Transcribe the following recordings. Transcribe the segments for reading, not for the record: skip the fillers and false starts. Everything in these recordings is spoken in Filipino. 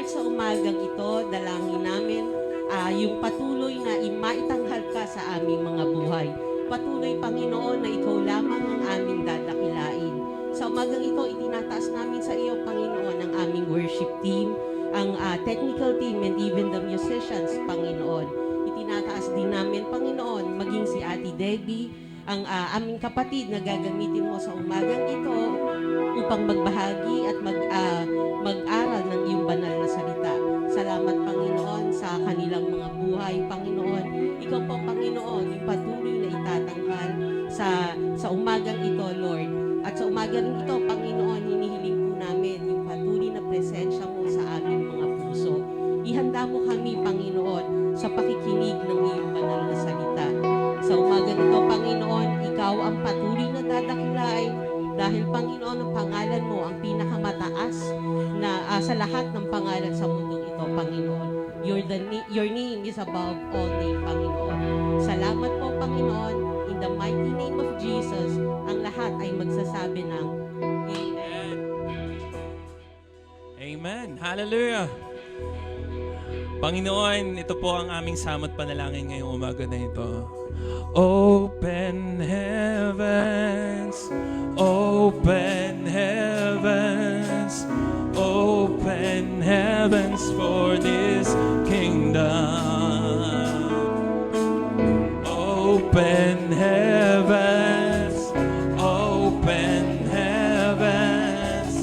Lord, sa umagang ito, dalangin namin yung patuloy na maitanghal ka sa aming mga buhay. Patuloy, Panginoon, na ikaw lamang ang aming dadakilain. Sa umagang ito, itinataas namin sa iyo, Panginoon, ang aming worship team, ang technical team, and even the musicians, Panginoon. Itinataas din namin, Panginoon, maging si Ate Debbie, ang aming kapatid na gagamitin mo sa umagang ito upang magbahagi at mag-aral ng iyong banal na salita. Salamat, Panginoon, sa kanilang mga buhay, Panginoon. Ikaw po, Panginoon, yung patuloy na itatanggal sa umagang ito, Lord. At sa umagang ito, Panginoon, hinihiling po namin yung patuloy na presensya mo sa aming mga puso. Ihanda mo kami, Panginoon, sa pakikinig ng iyong banal na salita. Sa umagang ito, Panginoon, ikaw ang patuloy na dadakilain dahil, Panginoon, ang pangalan mo ang pinakamataas na sa lahat ng pangalan sa mundong ito, Panginoon. Your name is above all name, Panginoon. Salamat po, Panginoon. In the mighty name of Jesus, ang lahat ay magsasabi ng Amen. Amen. Hallelujah. Panginoon, ito po ang aming samot panalangin ngayong umaga na ito. Open heavens, open heavens, open heavens for this kingdom. Open heavens, open heavens,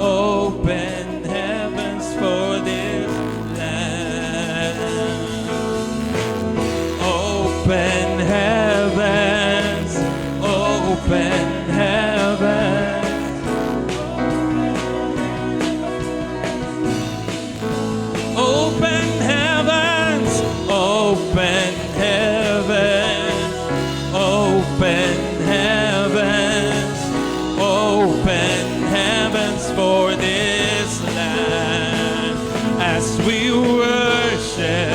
open heavens for this land. Open heavens, open heavens. Open heavens, open heavens, open heavens, open heavens for this land. As we worship,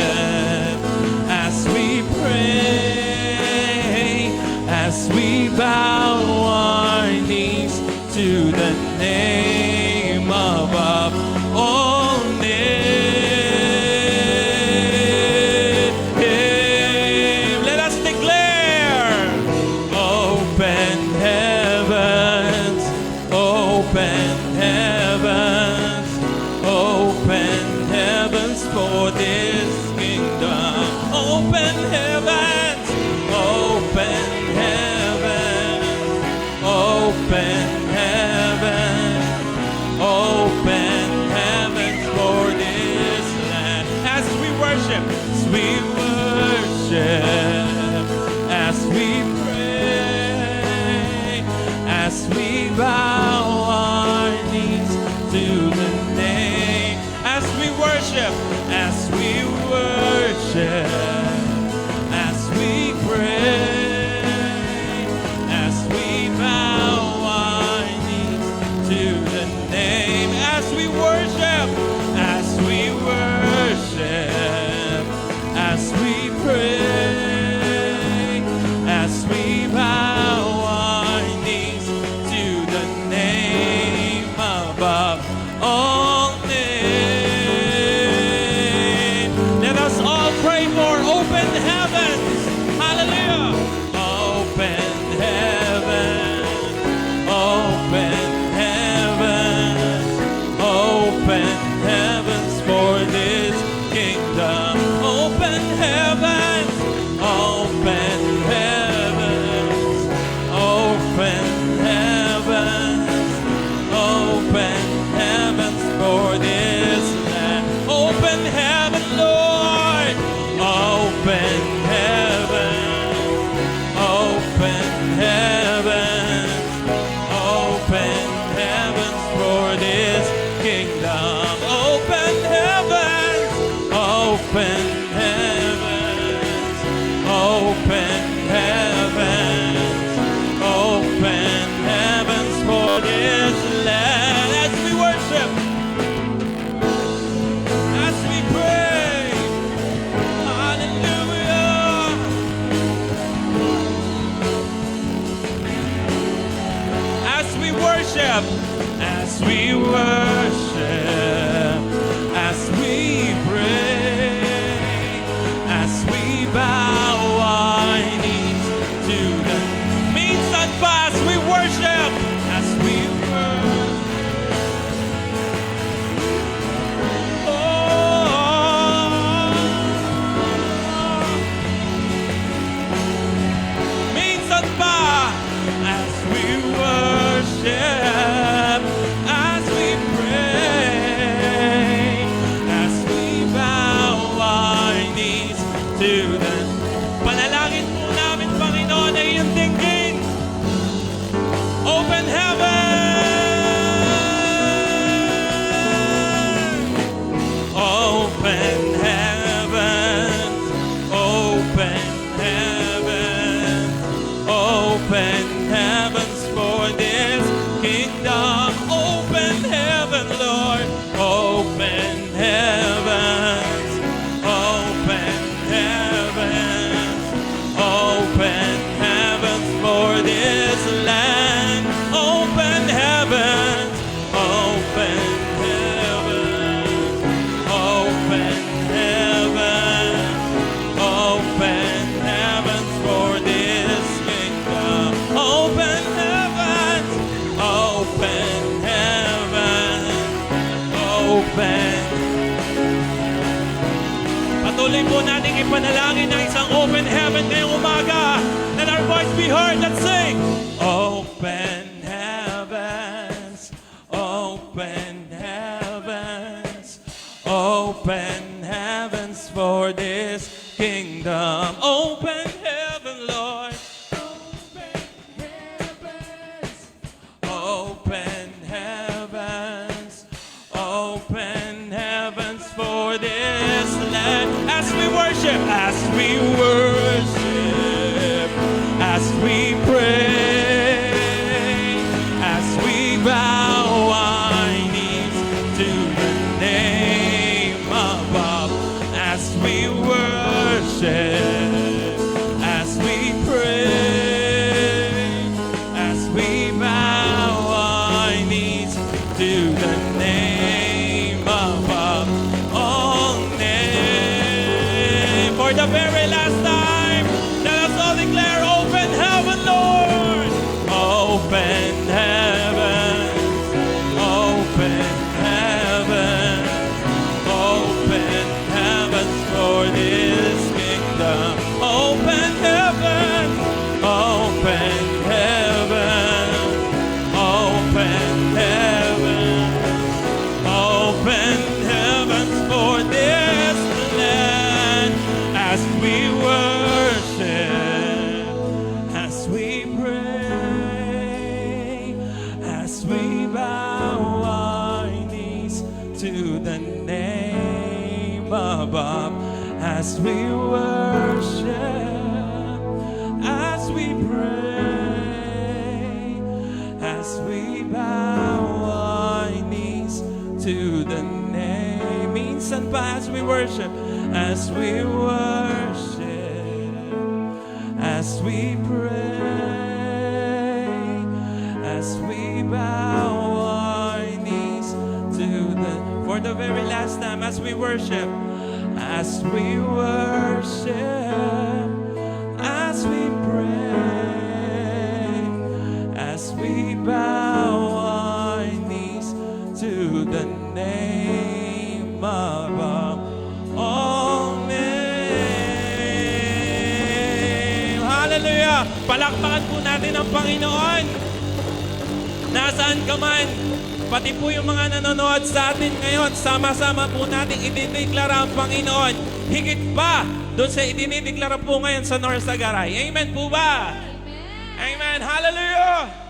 as we pray, as we bow our knees to the name above all name. Let us declare, open heavens, open heavens, open heavens for this kingdom. Open heavens, open heavens, open heavens, open heavens for this land. As we worship, as we pray, as we bow our knees to the name, as we worship, as we worship, as we pray, as we bow our knees to the name, as we worship, as we worship, as we pray, as we bow our knees to the name above all names. Let us all pray for open heavens. Hallelujah. Open heavens, open heavens, open heavens for this kingdom. Open heavens, open heavens, open heavens, open heavens for this land. Open heaven, Lord, open heavens, open heavens, open heavens for this kingdom. Open heavens, open heavens, open heavens, open heavens for this land. As we worship, as we pray, hallelujah. As we worship, as we worship, as Panalangin po namin, Panginoon, ay iyong dinggin. Open heaven! Open heaven! Open heaven! Open heavens for this kingdom. Open heaven, Lord. Open heavens. Open heavens. Open heavens for this land. Open heavens. Open heavens. Open heavens. Open heavens for this kingdom. Open heavens. Open heavens. Open. Patuloy po natin ipanalangin ng isang open heaven ngayong umaga. Let our voice be heard. Let's sing. Open heavens. Open heavens. Open heavens for this kingdom. Open heaven, Lord. Open heavens. Open heavens for this land. As we worship, as we worship, as we pray, as we bow our knees to the name above, as we worship, as we pray, as we bow our knees to the name above all name. For the very last time, let us all declare, open heaven, Lord. Open heaven. Open heaven. Open heavens for this kingdom. Open heaven. Open heaven. Open heaven. Open heavens for this land. As we worship, as we pray, as we bow our knees to the name above, as we worship, as we pray, as we bow our knees to the name. Minsan pa, as we worship, as we pray, as we bow our knees to the, for the very last time, as we worship, as we worship, as we pray, as we bow our knees to the name above all name. Hallelujah! Palakpakan po natin ang Panginoon. Nasaan ka man, pati po yung mga nanonood sa atin ngayon, sama-sama po natin idinideklara ang Panginoon. Higit pa doon sa idinideklara po ngayon sa North Sagaray. Amen po ba? Amen. Hallelujah!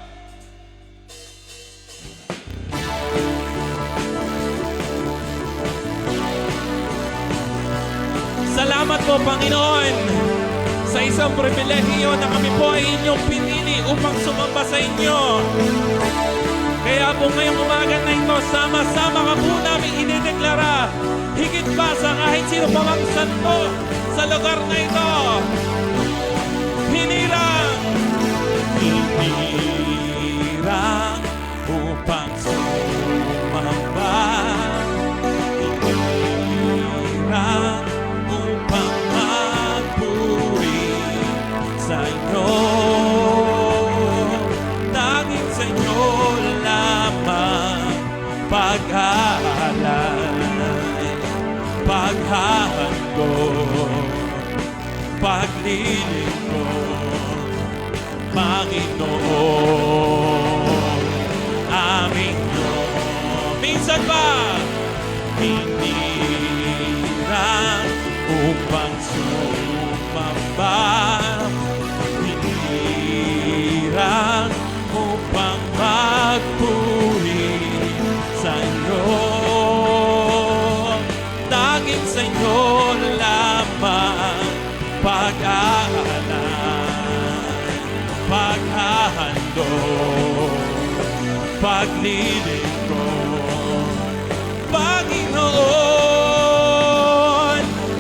Salamat po, Panginoon, sa isang pribilehiyo na kami po ay inyong pinili upang sumamba sa inyo. Kaya po ngayong umaga na ito, sama-sama ka po namin idideklara, higit pa sa kahit sino pa mang santo sa lugar na ito. Hinirang upang sumamba. Hinirang upang magpuri sa inyo. Tanging sa inyo lamang pag-aalay, paghahandog, paglilingkod, Panginoon, aming Diyos. Minsan ba, hinirang upang sumamba. sumamba, hinirang upang magpuri sa inyo. Tanging sa inyo lamang pag-aalan, paghahandog, paglilingkod. Panginoon,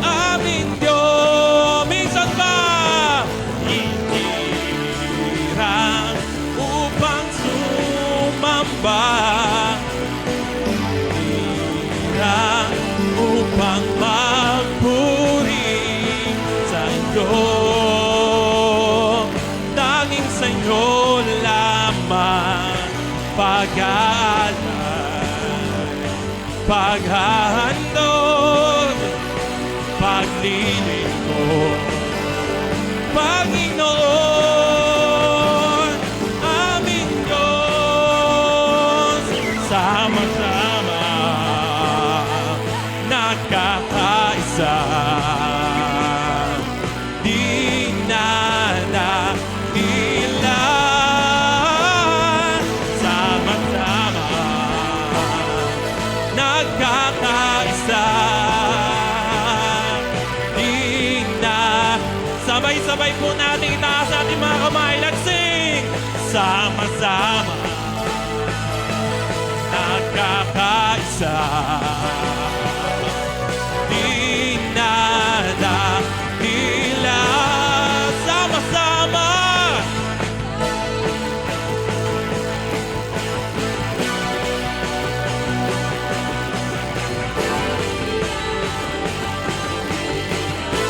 aming Diyos, minsan ba hinirang upang sumamba, hinirang upang magpuri sa inyo. Tanging sa inyo lamang pag-aalan, paghahandog, paglilingkod. Panginoon, aming Diyos, sama-sama nagkakaisa. Di na nakila, sama-sama nagkakaisa. Di na. Sabay-sabay po natin itaas ating mga kamay. Let's sing! Sama-sama nagkakaisa. Di na nakila, sama-sama.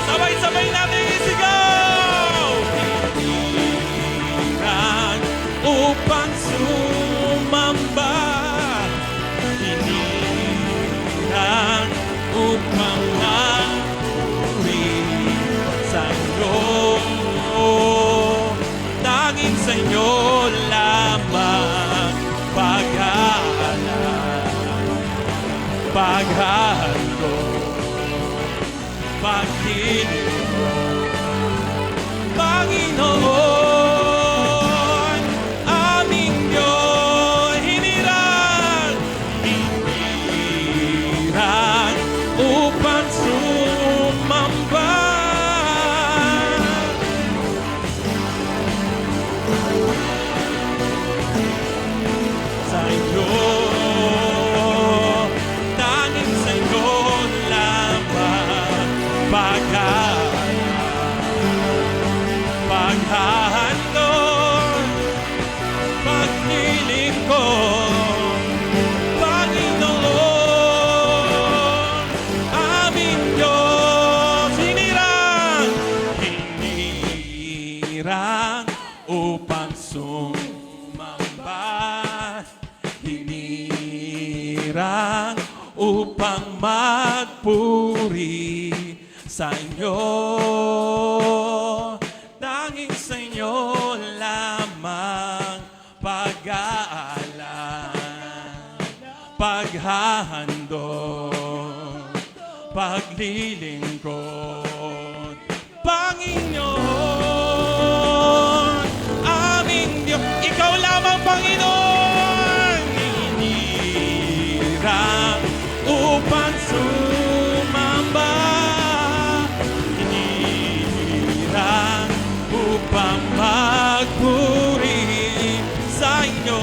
Sabay-sabay natin isigaw! Hinirang upang sumamba, hinirang upang magpuri sa inyo. Tanging sa inyo lamang pag-aalan, paghahandog, paglilingkod. Panginoon, aming Diyos, hinirang, hinirang upang sumamba. Sa inyo, tanging sa inyo lamang paghahandog, paglilingkod. Panginoon, aming Diyos, hinirang, hinirang upang sumamba, hinirang upang magpuri sa inyo. Tanging sa inyo lamang pag-aalan, paghahandog, paglilingkod. Panginoon, aming Diyos, ikaw lamang Panginoon, hinirang upang sumamba, hinirang upang magpuri sa inyo.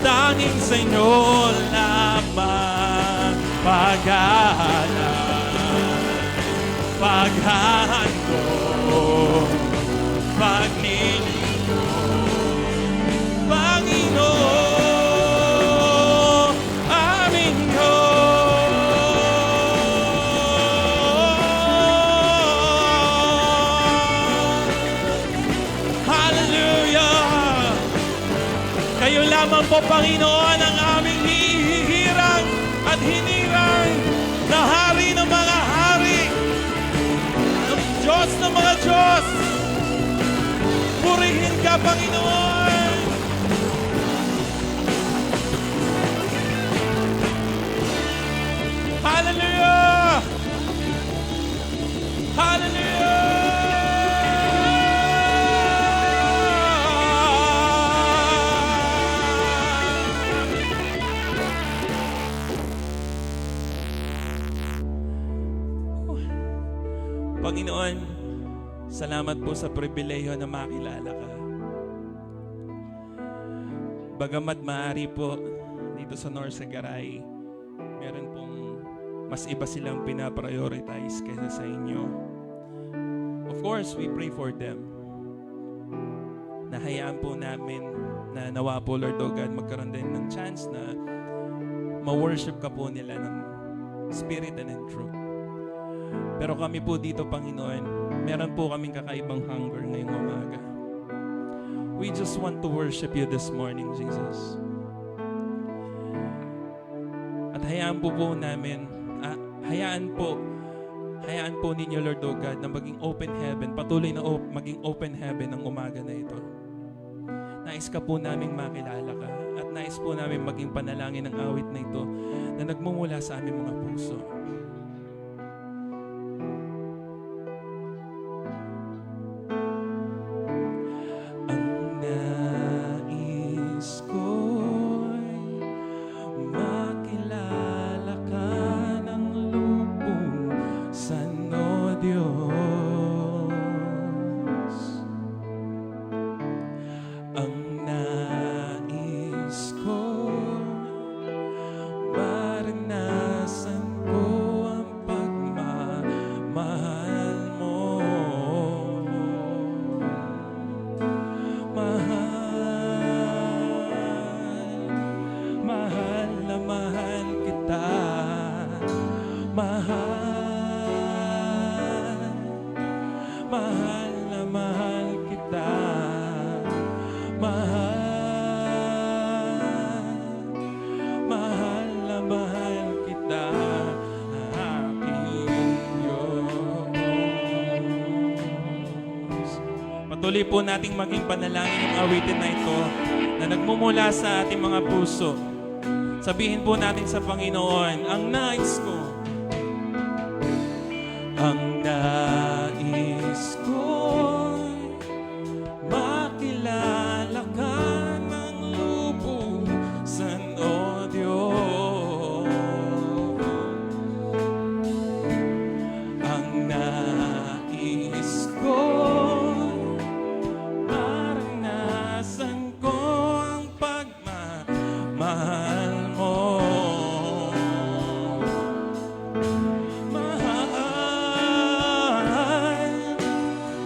Tanging sa inyo lamang pag-aalan, paghahandog, paglilingkod. Panginoon, aming Diyos. Hallelujah! Kayo lamang po, Panginoon, ang aming hihirang at hinirang na hari ng mga hari, ng Diyos ng mga Diyos. Purihin ka, Panginoon. Hallelujah! Hallelujah! Panginoon, salamat po sa pribileyo na makilala ka. Bagamat maaari po dito sa North Sagaray, meron pong mas iba silang pinaprioritize kaysa sa inyo. Of course, we pray for them. Nahayaan po namin na nawa po, Lord O God, magkaroon din ng chance na ma-worship ka po nila ng spirit and in truth. Pero kami po dito, Panginoon, meron po kaming kakaibang hunger ngayong umaga. We just want to worship you this morning, Jesus. At hayaan po namin, hayaan po ninyo, Lord O God, na maging open heaven, patuloy na maging open heaven ang umaga na ito. Nais ka po naming makilala ka at nais po namin maging panalangin ng awit na ito na nagmumula sa aming mga puso. Ang nais ko'y makilala ka ng lubusan, O Diyos. Ang nais ko, maranasan ko ang pagmamahal mo. Mahal na mahal kita. Mahal na mahal kita. Mahal na mahal kita, aking Diyos. Patuloy po nating maging panalangin yung awitin na ito na nagmumula sa ating mga puso. Sabihin po natin sa Panginoon, ang nais ko, ang nais ko, makilala ka ng lubusan, O Diyos. Ang nais ko, maranasan ko ang pagmamahal mo.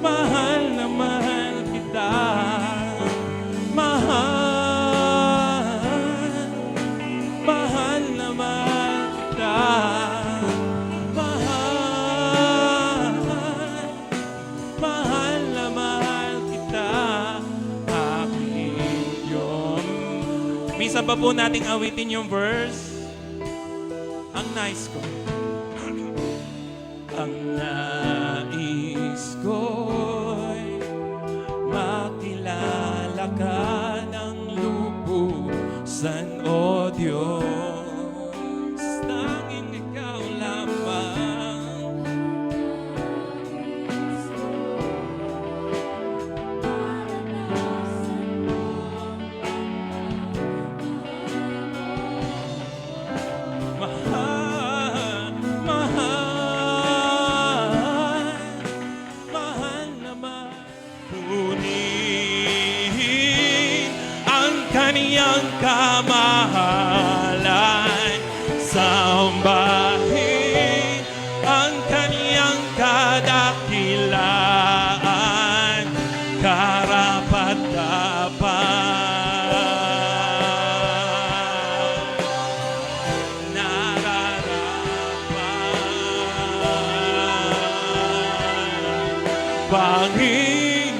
Mahal na mahal kita. Mahal na mahal kita. Mahal na mahal kita, aking Diyos. Misa ba po nating awitin yung verse? Ang nice ko. Ang nais ko'y makilala ka ng lubusan, O Diyos. Tanging ikaw lamang. Mahal na mahal. Punin ang kaniyang kamahalan, sambahin ang kaniyang kadakilaan, karapat-dapat, nararapat. Panginoon,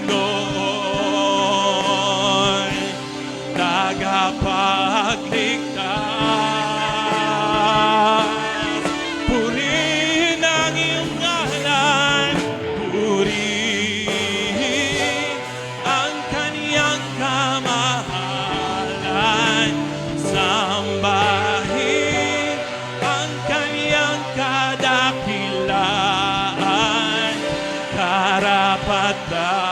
tagapagligtas, purihin ang iyong ngalan, purihin ang kaniyang kamahalan, sambahin ang kaniyang kadakilaan, karapat-dapat,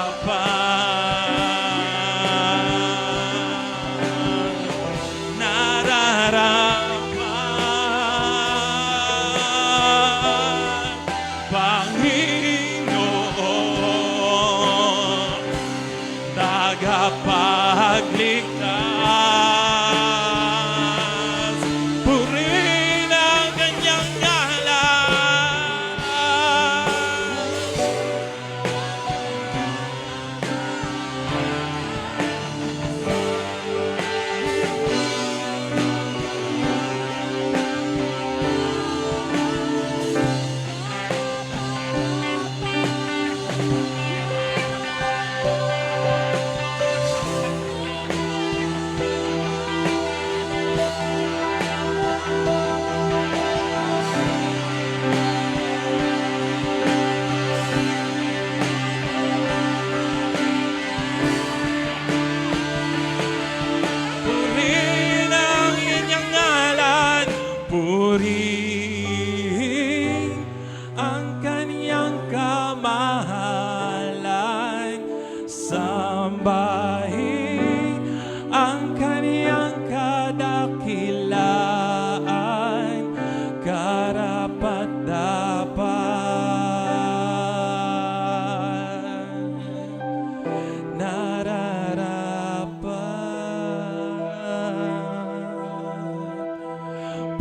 nararapat. Panginoon,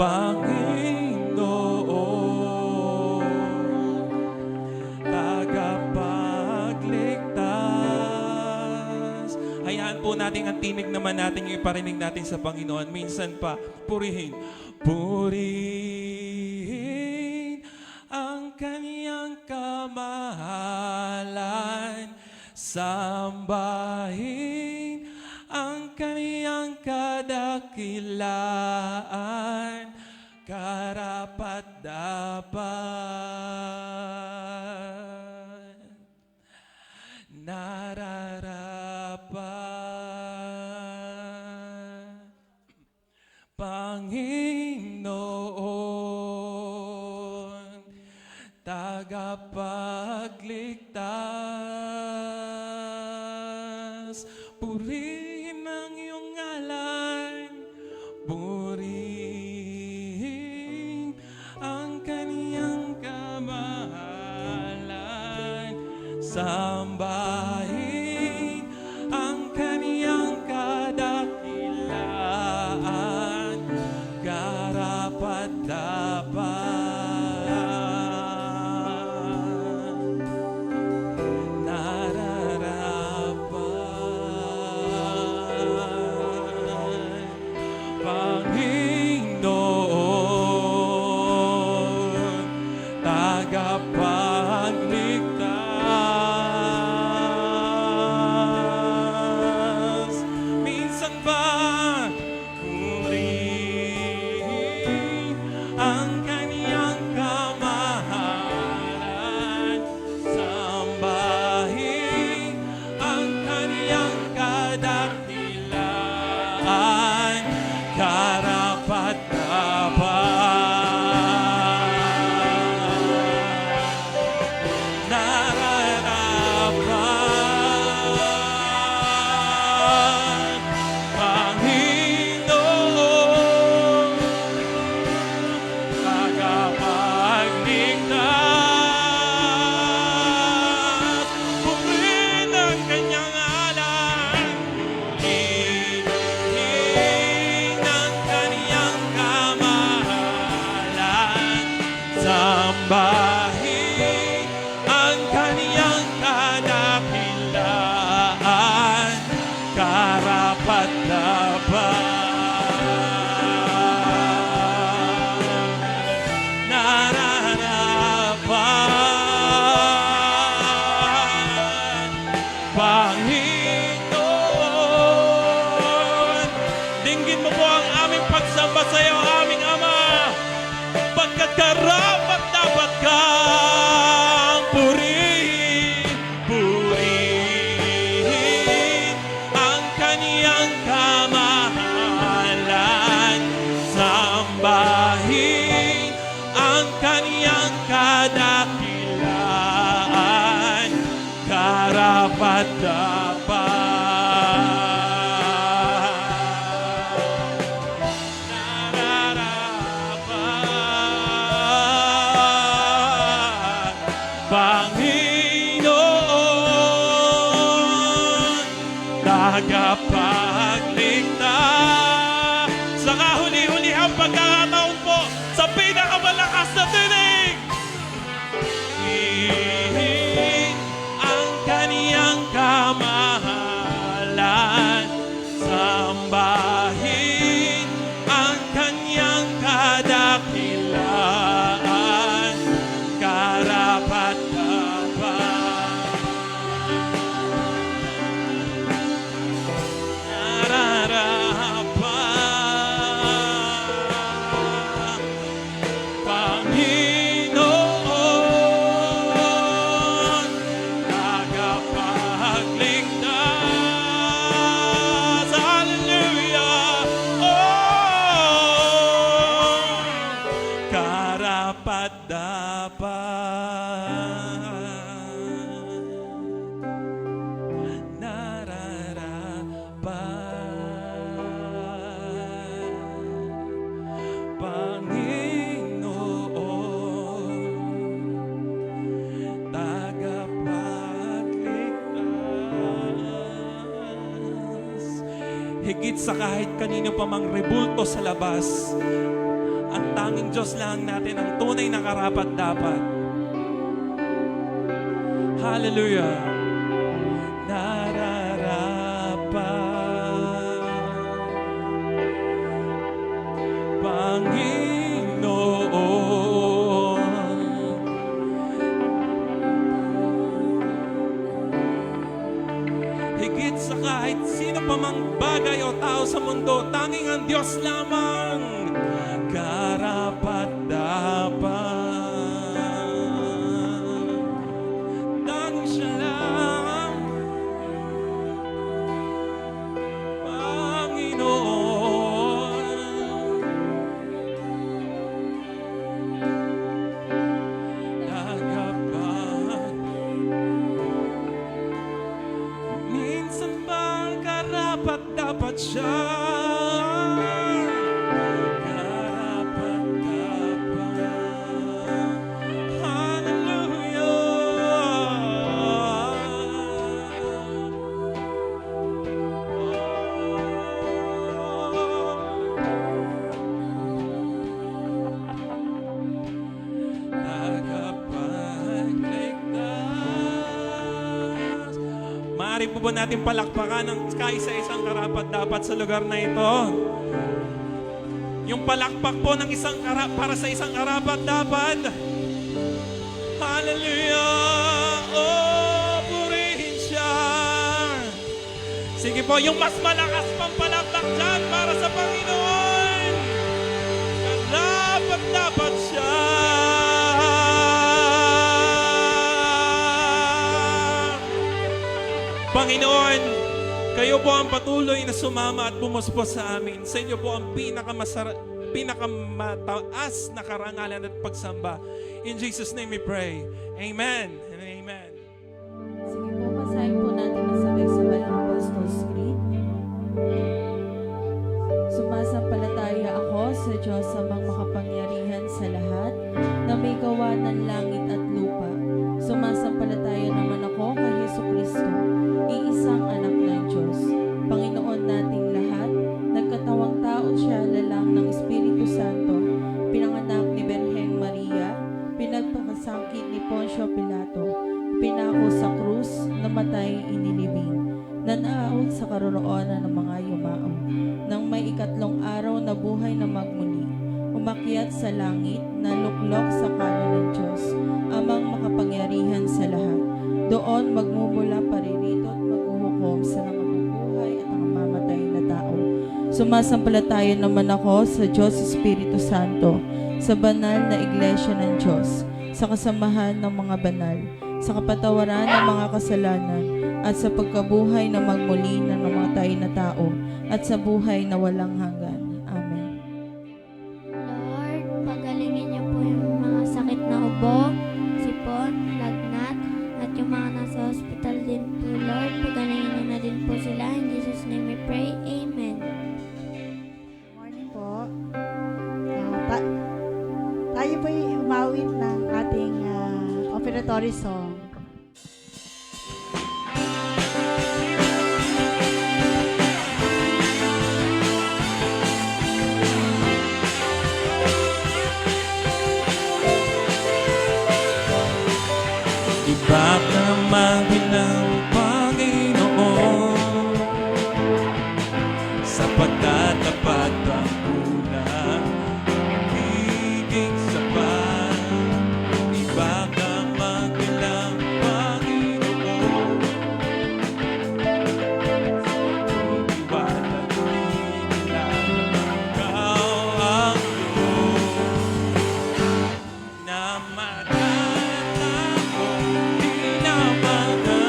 Panginoon, tagapagligtas. Hayaan po natin ang tinig naman natin yung iparinig natin sa Panginoon. Minsan pa, purihin. Purihin ang kaniyang kamahalan. Sambahin ang kaniyang kadakilaan, karapat-dapat, nararapat. Panginoon, tagapagligtas, purihin ang iyong ngalan, purihin ang kaniyang kamahalan, sambahin ang kaniyang kadakilaan, karapat-dapat, Panginoon, tagapagligtas. Minsan ba, purihin ang kaniyang kamahalan, sambahin ang kaniyang kadakilaan, karapat-dapat, nararapat. Panginoon, tagapagligtas, purihin ang kanyang ngalan, purihin ang kaniyang kamahalan, sambahin ang kaniyang kadakilaan, karapat-dapat, nararapat. Panginoon, dinggin mo po ang aming pagsamba sa iyo, aming Ama, pagkat karapat-dapat kang purihin, purihin ang kaniyang kamahalan, sambahin ang kaniyang kadakilaan, karapat-dapat, nararapat. Panginoon, tagapagligtas. Sa kahuli-hulihang pagkakataon po, sa pinakamalakas na tinig, purihin ang kaniyang kamahalan, sambahin ang kaniyang kadakilaan, karapat-dapat, nararapat. Panginoon, tagapagligtas. Hallelujah! Oh, karapat-dapat, nararapat. Panginoon, tagapagligtas. Higit sa kahit kanino pa mang rebulto sa labas, Ang tanging Diyos lang natin ang tunay na karapat-dapat. Hallelujah. Nararapat, Panginoon. Higit sa kahit sino pa mang bagay o tao sa mundo, tanging ang Diyos lamang karapat-dapat. Tanging siya lang, Panginoon. Nagapat. Minsan ba karapat-dapat siya? Karapat-dapat. Tagapagligtas. Maaari po ba natin palakpakan ng kaisa-isang karapat-dapat sa lugar na ito? Yung palakpak po ng para sa isang karapat-dapat. Hallelujah! Oh, purihin siya! Sige po, yung mas malakas pang palakpak dyan para sa Panginoon. Karapat-dapat siya. Panginoon, kayo po ang patuloy na sumama at bumuspos sa amin. Sa inyo po ang pinakamataas na karangalan at pagsamba. In Jesus' name we pray. Amen and amen. Sige po, basahin po natin ang sabay-sabay ang Apostles' Creed. Sumasampalataya ako sa Diyos amang makapangyarihan sa lahat na may gawa ng langit at lupa. Sumasampalataya naman ako kay Jesucristo, iisang anak ng Diyos, Panginoon nating lahat. Nagkatawang tao siya, lalang ng Espiritu Santo, pinanganak ni Birheng Maria, pinagpakasangkit ni Poncio Pilato, pinako sa krus, namatay, inilibing, nanaaon sa karoroonan ng mga yumao. Nang may ikatlong araw na buhay na magmuni, umakyat sa langit, naluklok sa kanan ng Diyos, amang makapangyarihan sa lahat. Doon magmumula paririto at maghuhukom sa nangabubuhay at ang mamatay na tao. Sumasampalataya naman ako sa Diyos Espiritu Santo, sa banal na iglesia ng Diyos, sa kasamahan ng mga banal, sa kapatawaran ng mga kasalanan, at sa pagkabuhay na magmuli ng namatay na tao, at sa buhay na walang hanggan. Amen. Lord, pagalingin niyo po yung mga sakit na ubo, sipon, lagnat, at yung mga nasa hospital din po, Lord. Pagalingin niyo na din po sila. In Jesus' name we pray. Amen. Morning po. Tayo po umawit ng ating offertory song. Iba naman bilang Panginoon, sapagkat tapat ang kulang, higit sapat. Iba naman bilang Panginoon, iwanan nila ikaw ang Diyos na matatapos, di na magagawa.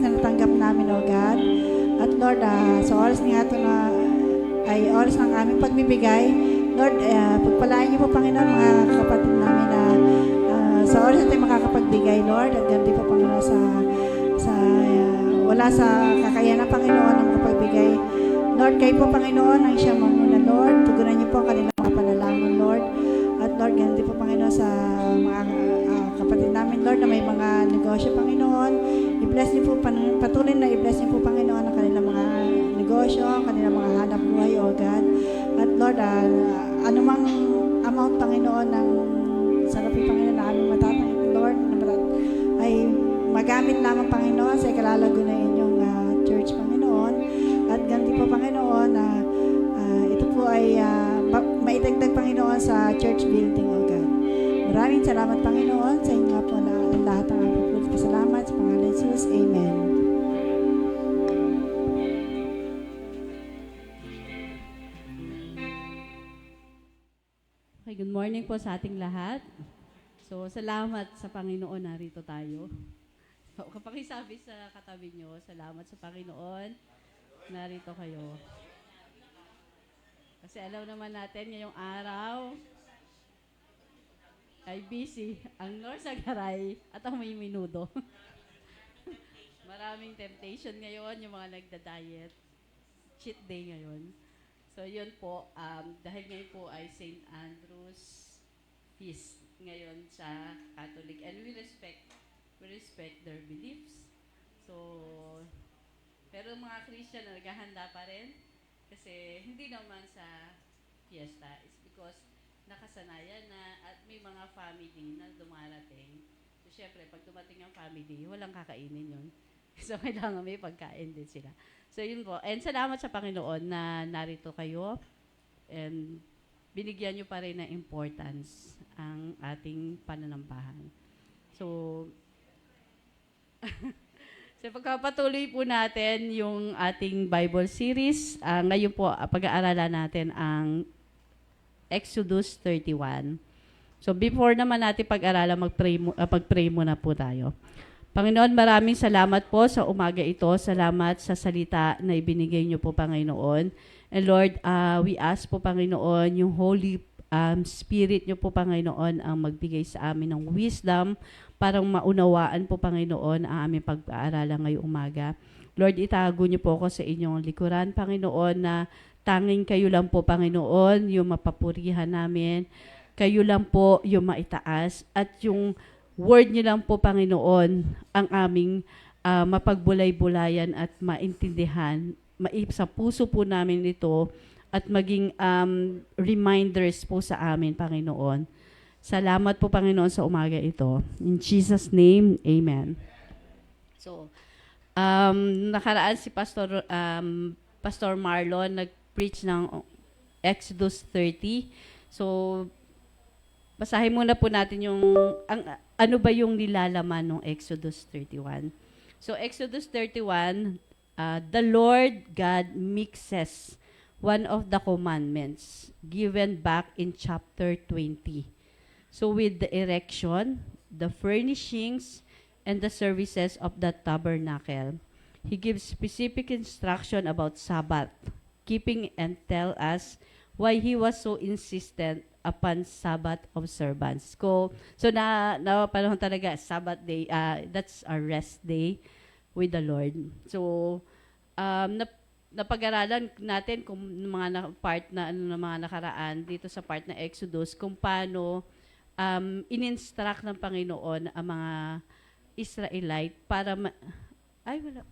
na natanggap namin, O God. At Lord, sa oras nga ito na ay oras ng aming pagbibigay, Lord, pagpalain niyo po, Panginoon, mga kapatid namin na sa oras natin makakapagbigay, Lord, at ganti po, Panginoon, wala sa kakayanan, Panginoon, ang kapagbigay. Lord, kayo po, Panginoon, ang siyang manguna, Lord. Tugunan niyo po ang kanilang mga panalangin, Lord. At Lord, ganti po, Panginoon, sa mga kapatid namin, Lord, na may mga negosyo, Panginoon. I-bless niyo po, patuloy na i-bless niyo po, Panginoon, ang kanilang mga negosyo, ang kanilang mga hanap buhay, O God. At Lord, anumang amount, Panginoon, ng salapi, Panginoon, na aming matatangit, Lord, ay magamit lamang, Panginoon, sa ikalalago na inyong church, Panginoon. At ganti po, Panginoon, ito po ay maitagdag, Panginoon, sa church building, O God. Maraming salamat, Panginoon, sa inyo po na lahat ng aming pasalamat sa pangalan ni Jesus. Amen. Okay, good morning po sa ating lahat. So, salamat sa Panginoon, narito tayo. So, kapag isabi sa katabi nyo, salamat sa Panginoon, narito kayo. Kasi alam naman natin, ngayong araw, ay busy ang North Sagaray at ang may minudo. Maraming temptation ngayon, yung mga nagda-diet. Cheat day ngayon. So, yun po, dahil ngayon po ay St. Andrew's Feast ngayon sa Catholic. And we respect their beliefs. So, pero mga Christian na naghahanda pa rin kasi hindi naman sa fiesta. It's because nakasanayan na at may mga family na dumarating. So, syempre, pag dumating ang family, walang kakainin yun. So, kailangan may pagkain din sila. So, yun po. And salamat sa Panginoon na narito kayo. And binigyan nyo pa rin ng importance ang ating pananampahan. So, so pagkapatuloy po natin yung ating Bible series. Ngayon po, pag-aaralan natin ang Exodus 31. So, before naman natin pag-aralan, mag-pray muna po tayo. Panginoon, maraming salamat po sa umaga ito. Salamat sa salita na ibinigay niyo po, Panginoon. And Lord, we ask po, Panginoon, yung Holy Spirit niyo po, Panginoon, ang magbigay sa amin ng wisdom para maunawaan po, Panginoon, ang aming pag-aaralan ngayong umaga. Lord, itago niyo po ako sa inyong likuran, Panginoon, na tanging kayo lang po, Panginoon, yung mapapurihan namin. Kayo lang po yung maitaas at yung word niyo lang po, Panginoon, ang aming mapagbulay-bulayan at maintindihan. Sa puso po namin ito at maging reminders po sa amin, Panginoon. Salamat po, Panginoon, sa umaga ito. In Jesus' name, Amen. So, nakaraan si Pastor Marlon nag-preach ng Exodus 30. So, basahin muna po natin yung ano ba yung nilalaman ng Exodus 31. So, Exodus 31, the Lord God mixes one of the commandments given back in chapter 20. So, with the erection, the furnishings, and the services of the tabernacle, He gives specific instruction about Sabbath, keeping, and tell us why He was so insistent upon Sabbath observance. So panahon talaga, Sabbath day, that's our rest day with the Lord. So, napag-aralan natin kung mga mga nakaraan dito sa part na Exodus, kung paano in-instruct ng Panginoon ang mga Israelite para wala.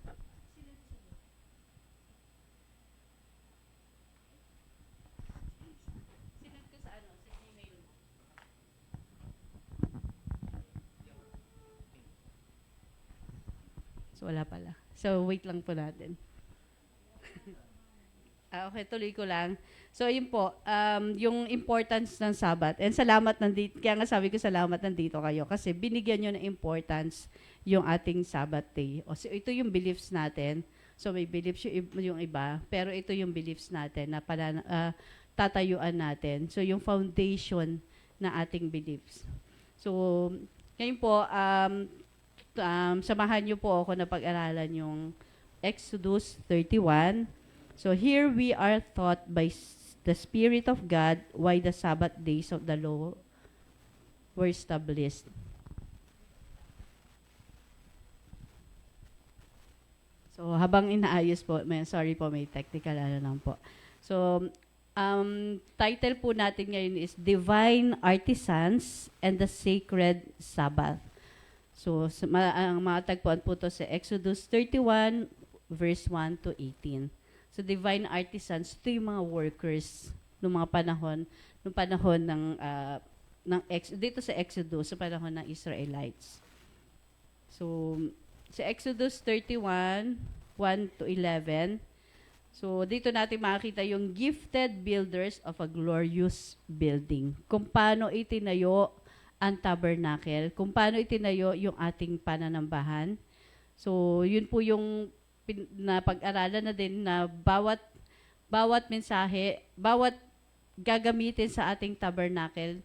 So, wala pala. So, wait lang po natin. Okay, tuloy ko lang. So, yun po, yung importance ng Sabbath. And salamat nandito, kaya nga sabi ko salamat nandito kayo kasi binigyan nyo ng importance yung ating Sabbath day. O, so, ito yung beliefs natin. So, may beliefs yung iba, pero ito yung beliefs natin na tatayuan natin. So, yung foundation na ating beliefs. So, ngayon po, samahan niyo po ako na pag-aralan yung Exodus 31. So here we are taught by the Spirit of God why the Sabbath days of the law were established. So habang inaayos po, sorry po, may technical lang po. So title po natin ngayon is Divine Artisans and the Sacred Sabbath. So ang matatagpuan po to sa Exodus 31 verse 1 to 18. So divine artisans, ito yung mga workers noong mga panahon dito sa Exodus, sa panahon ng Israelites. So sa Exodus 31 1 to 11. So dito natin makikita yung gifted builders of a glorious building. Kung paano itinayo ang tabernacle, kung paano itinayo yung ating pananambahan. So yun po yung pag-aralan na din na bawat mensahe, bawat gagamitin sa ating tabernacle,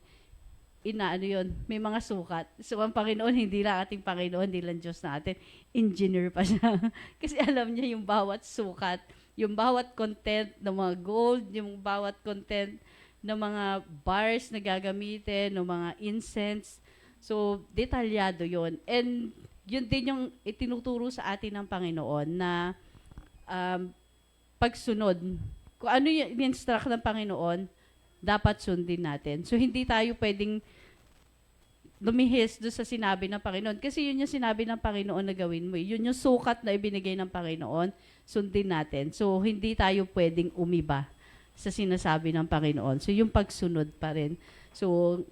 may mga sukat. So ang Panginoon, hindi lang ating Panginoon, hindi lang Diyos natin, engineer pa siya. Kasi alam niya yung bawat sukat, yung bawat content ng mga gold, yung bawat content ng mga bars na gagamitin, ng mga incense. So, detalyado yon. And yun din yung itinuturo sa atin ng Panginoon na pagsunod. Kung ano yung instruct ng Panginoon, dapat sundin natin. So, hindi tayo pwedeng lumihis doon sa sinabi ng Panginoon. Kasi yun yung sinabi ng Panginoon na gawin mo. Yun yung sukat na ibinigay ng Panginoon, sundin natin. So, hindi tayo pwedeng umiba sa sinasabi ng Panginoon. So, yung pagsunod pa rin. So,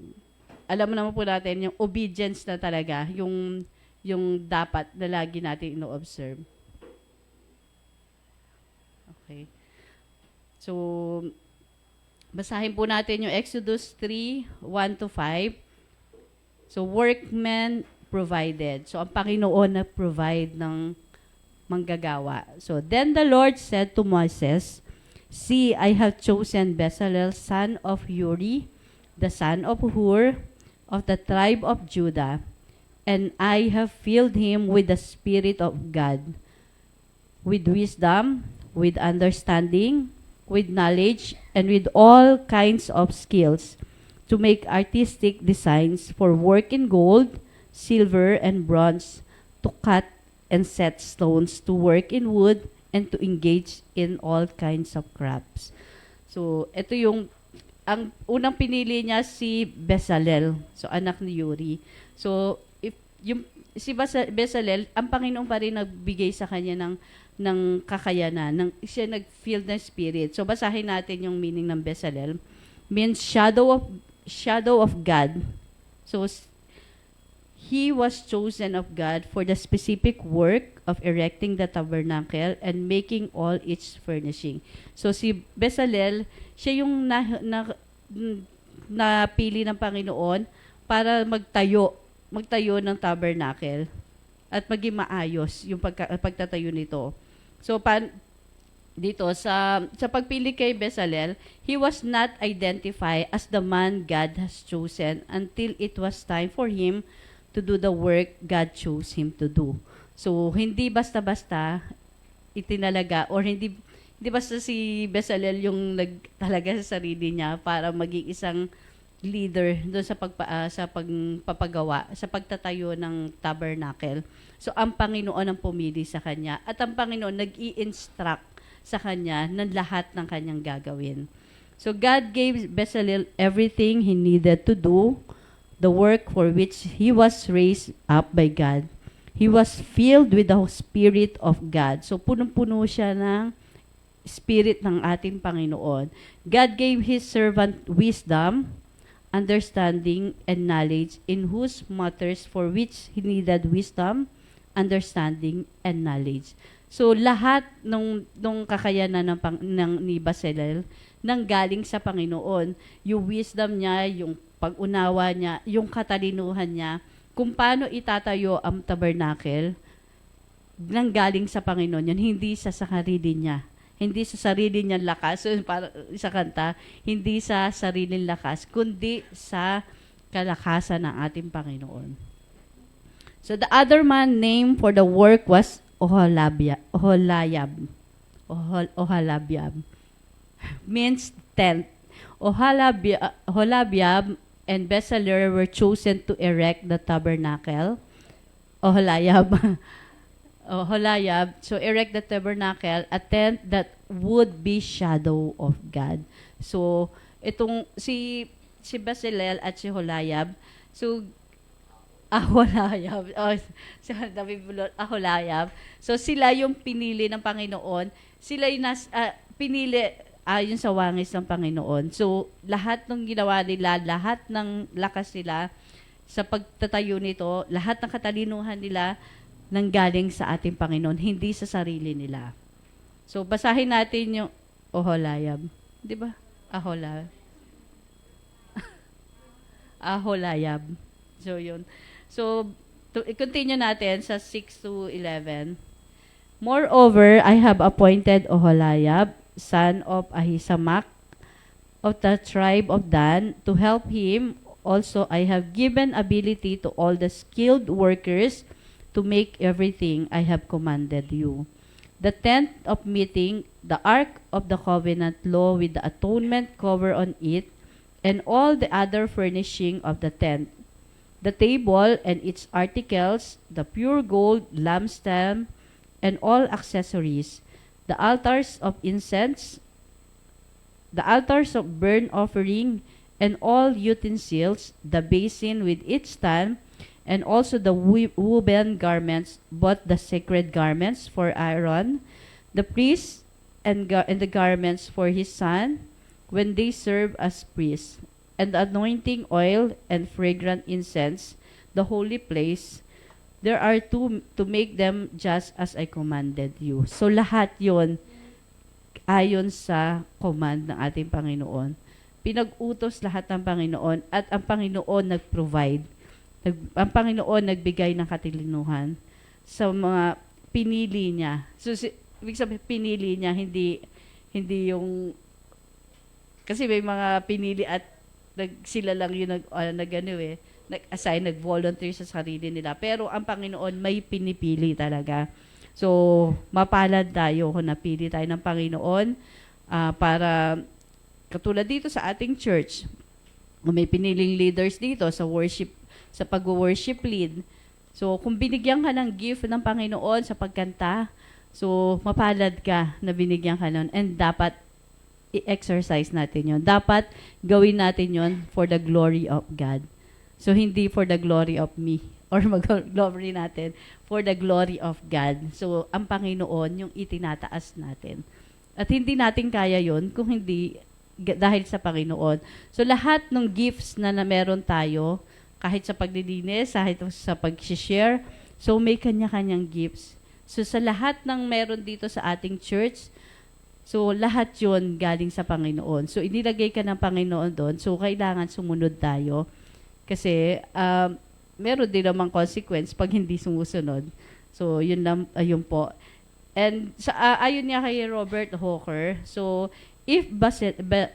alam mo naman po natin, yung obedience na talaga, yung dapat na lagi natin ino-observe. Okay. So, basahin po natin yung Exodus 3, 1 to 5. So, workmen provided. So, ang Panginoon na provide ng manggagawa. So, then the Lord said to Moses, See, I have chosen Bezalel, son of Uri, the son of Hur, of the tribe of Judah, and I have filled him with the Spirit of God, with wisdom, with understanding, with knowledge, and with all kinds of skills, to make artistic designs for work in gold, silver, and bronze, to cut and set stones, to work in wood, and to engage in all kinds of crafts. So, ito ang unang pinili niya si Bezalel, so anak ni Uri. So, si Bezalel, ang Panginoon pa rin nagbigay sa kanya ng kakayanan, siya nag-feel ng spirit. So, basahin natin yung meaning ng Bezalel. Means shadow of God. So, he was chosen of God for the specific work of erecting the tabernacle and making all its furnishing. So si Bezalel, siya yung napili ng Panginoon para magtayo ng tabernacle at maging maayos yung pagtatayo nito. So dito sa pagpili kay Bezalel, he was not identified as the man God has chosen until it was time for him to do the work God chose him to do. So, hindi basta-basta itinalaga or hindi basta si Bezalel yung nagtalaga sa sarili niya para maging isang leader doon sa pagpapagawa, sa pagtatayo ng tabernacle. So, ang Panginoon ang pumili sa kanya at ang Panginoon nag-i-instruct sa kanya ng lahat ng kanyang gagawin. So, God gave Bezalel everything he needed to do the work for which he was raised up by God. He was filled with the Spirit of God. So, punong-puno siya ng Spirit ng ating Panginoon. God gave His servant wisdom, understanding, and knowledge in whose matters for which he needed wisdom, understanding, and knowledge. So, lahat nung kakayanan ni Bezalel nanggaling sa Panginoon. Yung wisdom niya, yung pag-unawa niya, yung katalinuhan niya, kung paano itatayo ang tabernacle, nanggaling sa Panginoon yun, hindi sa sarili niya. Hindi sa sarili niyang lakas, para sa kanta, hindi sa sariling lakas, kundi sa kalakasan ng ating Panginoon. So the other man named for the work was Oholiab. Means tent. Oholiab and Bezalel were chosen to erect the tabernacle. Oholiab. So erect the tabernacle, a tent that would be shadow of God. So itong si Bezalel at si Oholiab, so Aholayab. Aholayab. So sila yung pinili ng Panginoon. Sila yung pinili ayon sa wangis ng Panginoon. So lahat ng ginawa nila, lahat ng lakas nila sa pagtatayo nito, lahat ng katalinuhan nila nanggaling sa ating Panginoon, hindi sa sarili nila. So basahin natin yung Aholayab. Di ba? Aholayab. So yun. So, continue natin sa 6 to 11. Moreover, I have appointed Oholiab, son of Ahisamach, of the tribe of Dan, to help him. Also, I have given ability to all the skilled workers to make everything I have commanded you. The tent of meeting, the ark of the covenant law with the atonement cover on it, and all the other furnishing of the tent, the table and its articles, the pure gold lampstand, and all accessories, the altars of incense, the altars of burnt offering, and all utensils, the basin with its stand, and also the woven garments, both the sacred garments for Aaron, the priest, and the garments for his son, when they serve as priests, and the anointing oil and fragrant incense, the holy place. There are two to make them just as I commanded you. So lahat yon ayon sa command ng ating Panginoon. Pinag-utos lahat ng Panginoon at ang Panginoon nag-provide. Ang Panginoon nagbigay ng katilinuhan sa mga pinili niya. So ibig sabihin pinili niya, hindi yung kasi may mga pinili at sila lang yung nag-assign, nag-volunteer sa sarili nila. Pero ang Panginoon may pinipili talaga. So, mapalad tayo kung napili tayo ng Panginoon para katulad dito sa ating church, may piniling leaders dito sa worship, sa pag-worship lead. So, kung binigyan ka ng gift ng Panginoon sa pagkanta, so, mapalad ka na binigyan ka nun and dapat i-exercise natin yon. Dapat gawin natin yon for the glory of God. So, hindi for the glory of me or mag-glory natin, for the glory of God. So, ang Panginoon yung itinataas natin. At hindi natin kaya yon kung hindi dahil sa Panginoon. So, lahat ng gifts na meron tayo, kahit sa pagdilinis, kahit sa pag-share, so may kanya-kanyang gifts. So, sa lahat ng meron dito sa ating church, so, lahat yun galing sa Panginoon. So, inilagay ka ng Panginoon doon. So, kailangan sumunod tayo. Kasi, meron din namang consequence pag hindi sumusunod. So, yun po. And, ayon niya kay Robert Hawker, so, if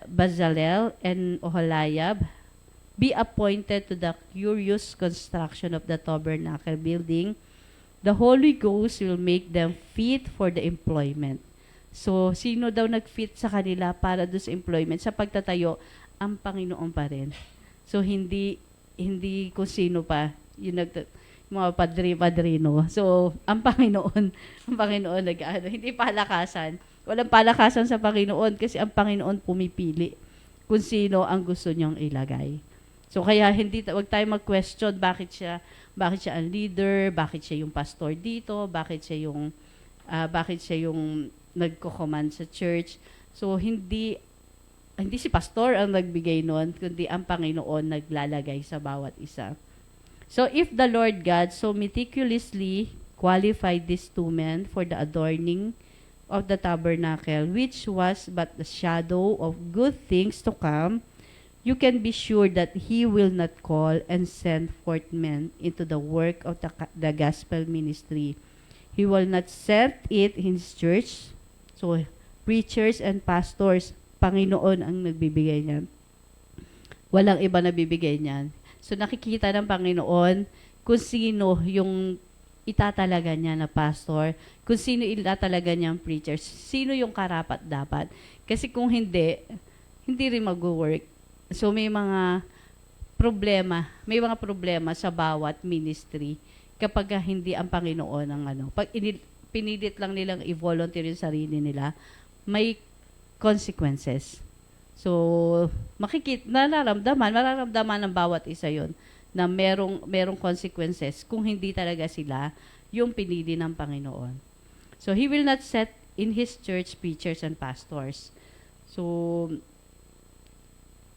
Bezalel and Oholiab be appointed to the curious construction of the tabernacle building, the Holy Ghost will make them fit for the employment. So, sino daw nag-fit sa kanila para doon sa employment? Sa pagtatayo, ang Panginoon pa rin. So, hindi kung sino pa, yung mga padrino. So, ang Panginoon hindi palakasan. Walang palakasan sa Panginoon kasi ang Panginoon pumipili kung sino ang gusto niyang ilagay. So, kaya wag tayo mag-question bakit siya ang leader, bakit siya yung pastor dito, bakit siya yung nagko-command sa church. So, hindi si pastor ang nagbigay nun, kundi ang Panginoon naglalagay sa bawat isa. So, if the Lord God so meticulously qualified these two men for the adorning of the tabernacle, which was but the shadow of good things to come, you can be sure that He will not call and send forth men into the work of the gospel ministry. He will not send it in His church. So, preachers and pastors, Panginoon ang nagbibigay niyan. Walang iba na bibigay niyan. So, nakikita ng Panginoon kung sino yung itatalaga niya na pastor, kung sino itatalaga niyang preacher, sino yung karapat dapat. Kasi kung hindi rin mag-work. So may mga problema sa bawat ministry kapag hindi ang Panginoon ang pag pinilit lang nilang i-volunteer yung sarili nila, may consequences. So, mararamdaman ng bawat isa yon na merong consequences kung hindi talaga sila yung pinili ng Panginoon. So, He will not set in His church preachers and pastors. So,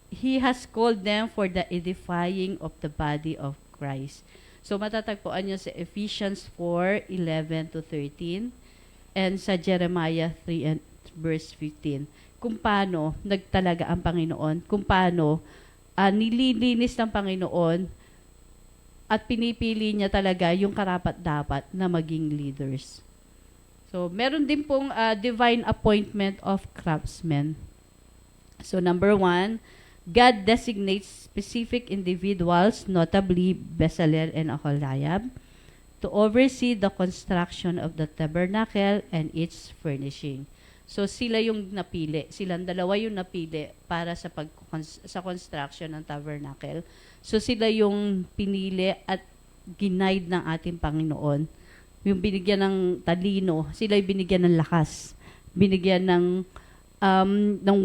He has called them for the edifying of the body of Christ. So, matatagpuan nyo sa Ephesians 4:11-13 and sa Jeremiah 3 and verse 15. Kung paano nagtalaga ang Panginoon, kung paano nililinis ng Panginoon at pinipili niya talaga yung karapat-dapat na maging leaders. So, meron din pong divine appointment of craftsmen. So, number 1, God designates specific individuals, notably Bezalel and Aholiab, to oversee the construction of the tabernacle and its furnishing. So sila yung napili, silang dalawa yung napili para sa sa construction ng tabernacle. So sila yung pinili at ginaid ng ating Panginoon. Yung binigyan ng talino, sila yung binigyan ng lakas, binigyan ng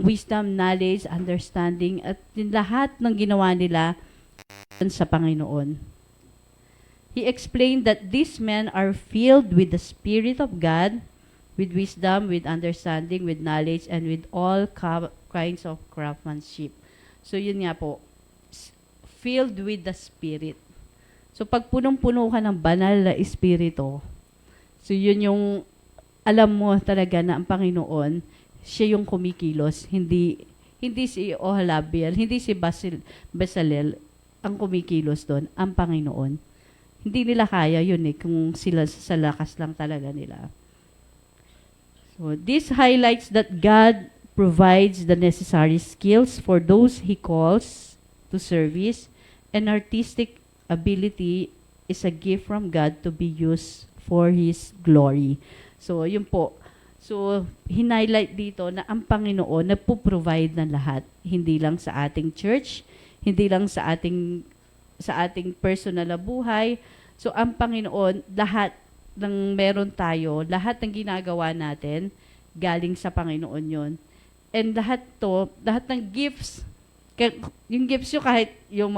wisdom, knowledge, understanding, at yung lahat ng ginawa nila sa Panginoon. He explained that these men are filled with the Spirit of God, with wisdom, with understanding, with knowledge, and with all kinds of craftsmanship. So yun nga po, filled with the Spirit. So pag punong-puno ka ng banal na Espiritu, so yun yung alam mo talaga na ang Panginoon, siya yung kumikilos, hindi si Oholiab, hindi si Bezalel ang kumikilos doon, ang Panginoon. Hindi nila kaya yun kung sila sa lakas lang talaga nila. So, this highlights that God provides the necessary skills for those He calls to service, and artistic ability is a gift from God to be used for His glory. So, yun po. So, hinighlight dito na ang Panginoon nagpo-provide ng lahat. Hindi lang sa ating church, hindi lang sa ating personal na buhay. So, ang Panginoon, lahat ng meron tayo, lahat ng ginagawa natin, galing sa Panginoon yon. And lahat ng gifts, yung gifts yung kahit yung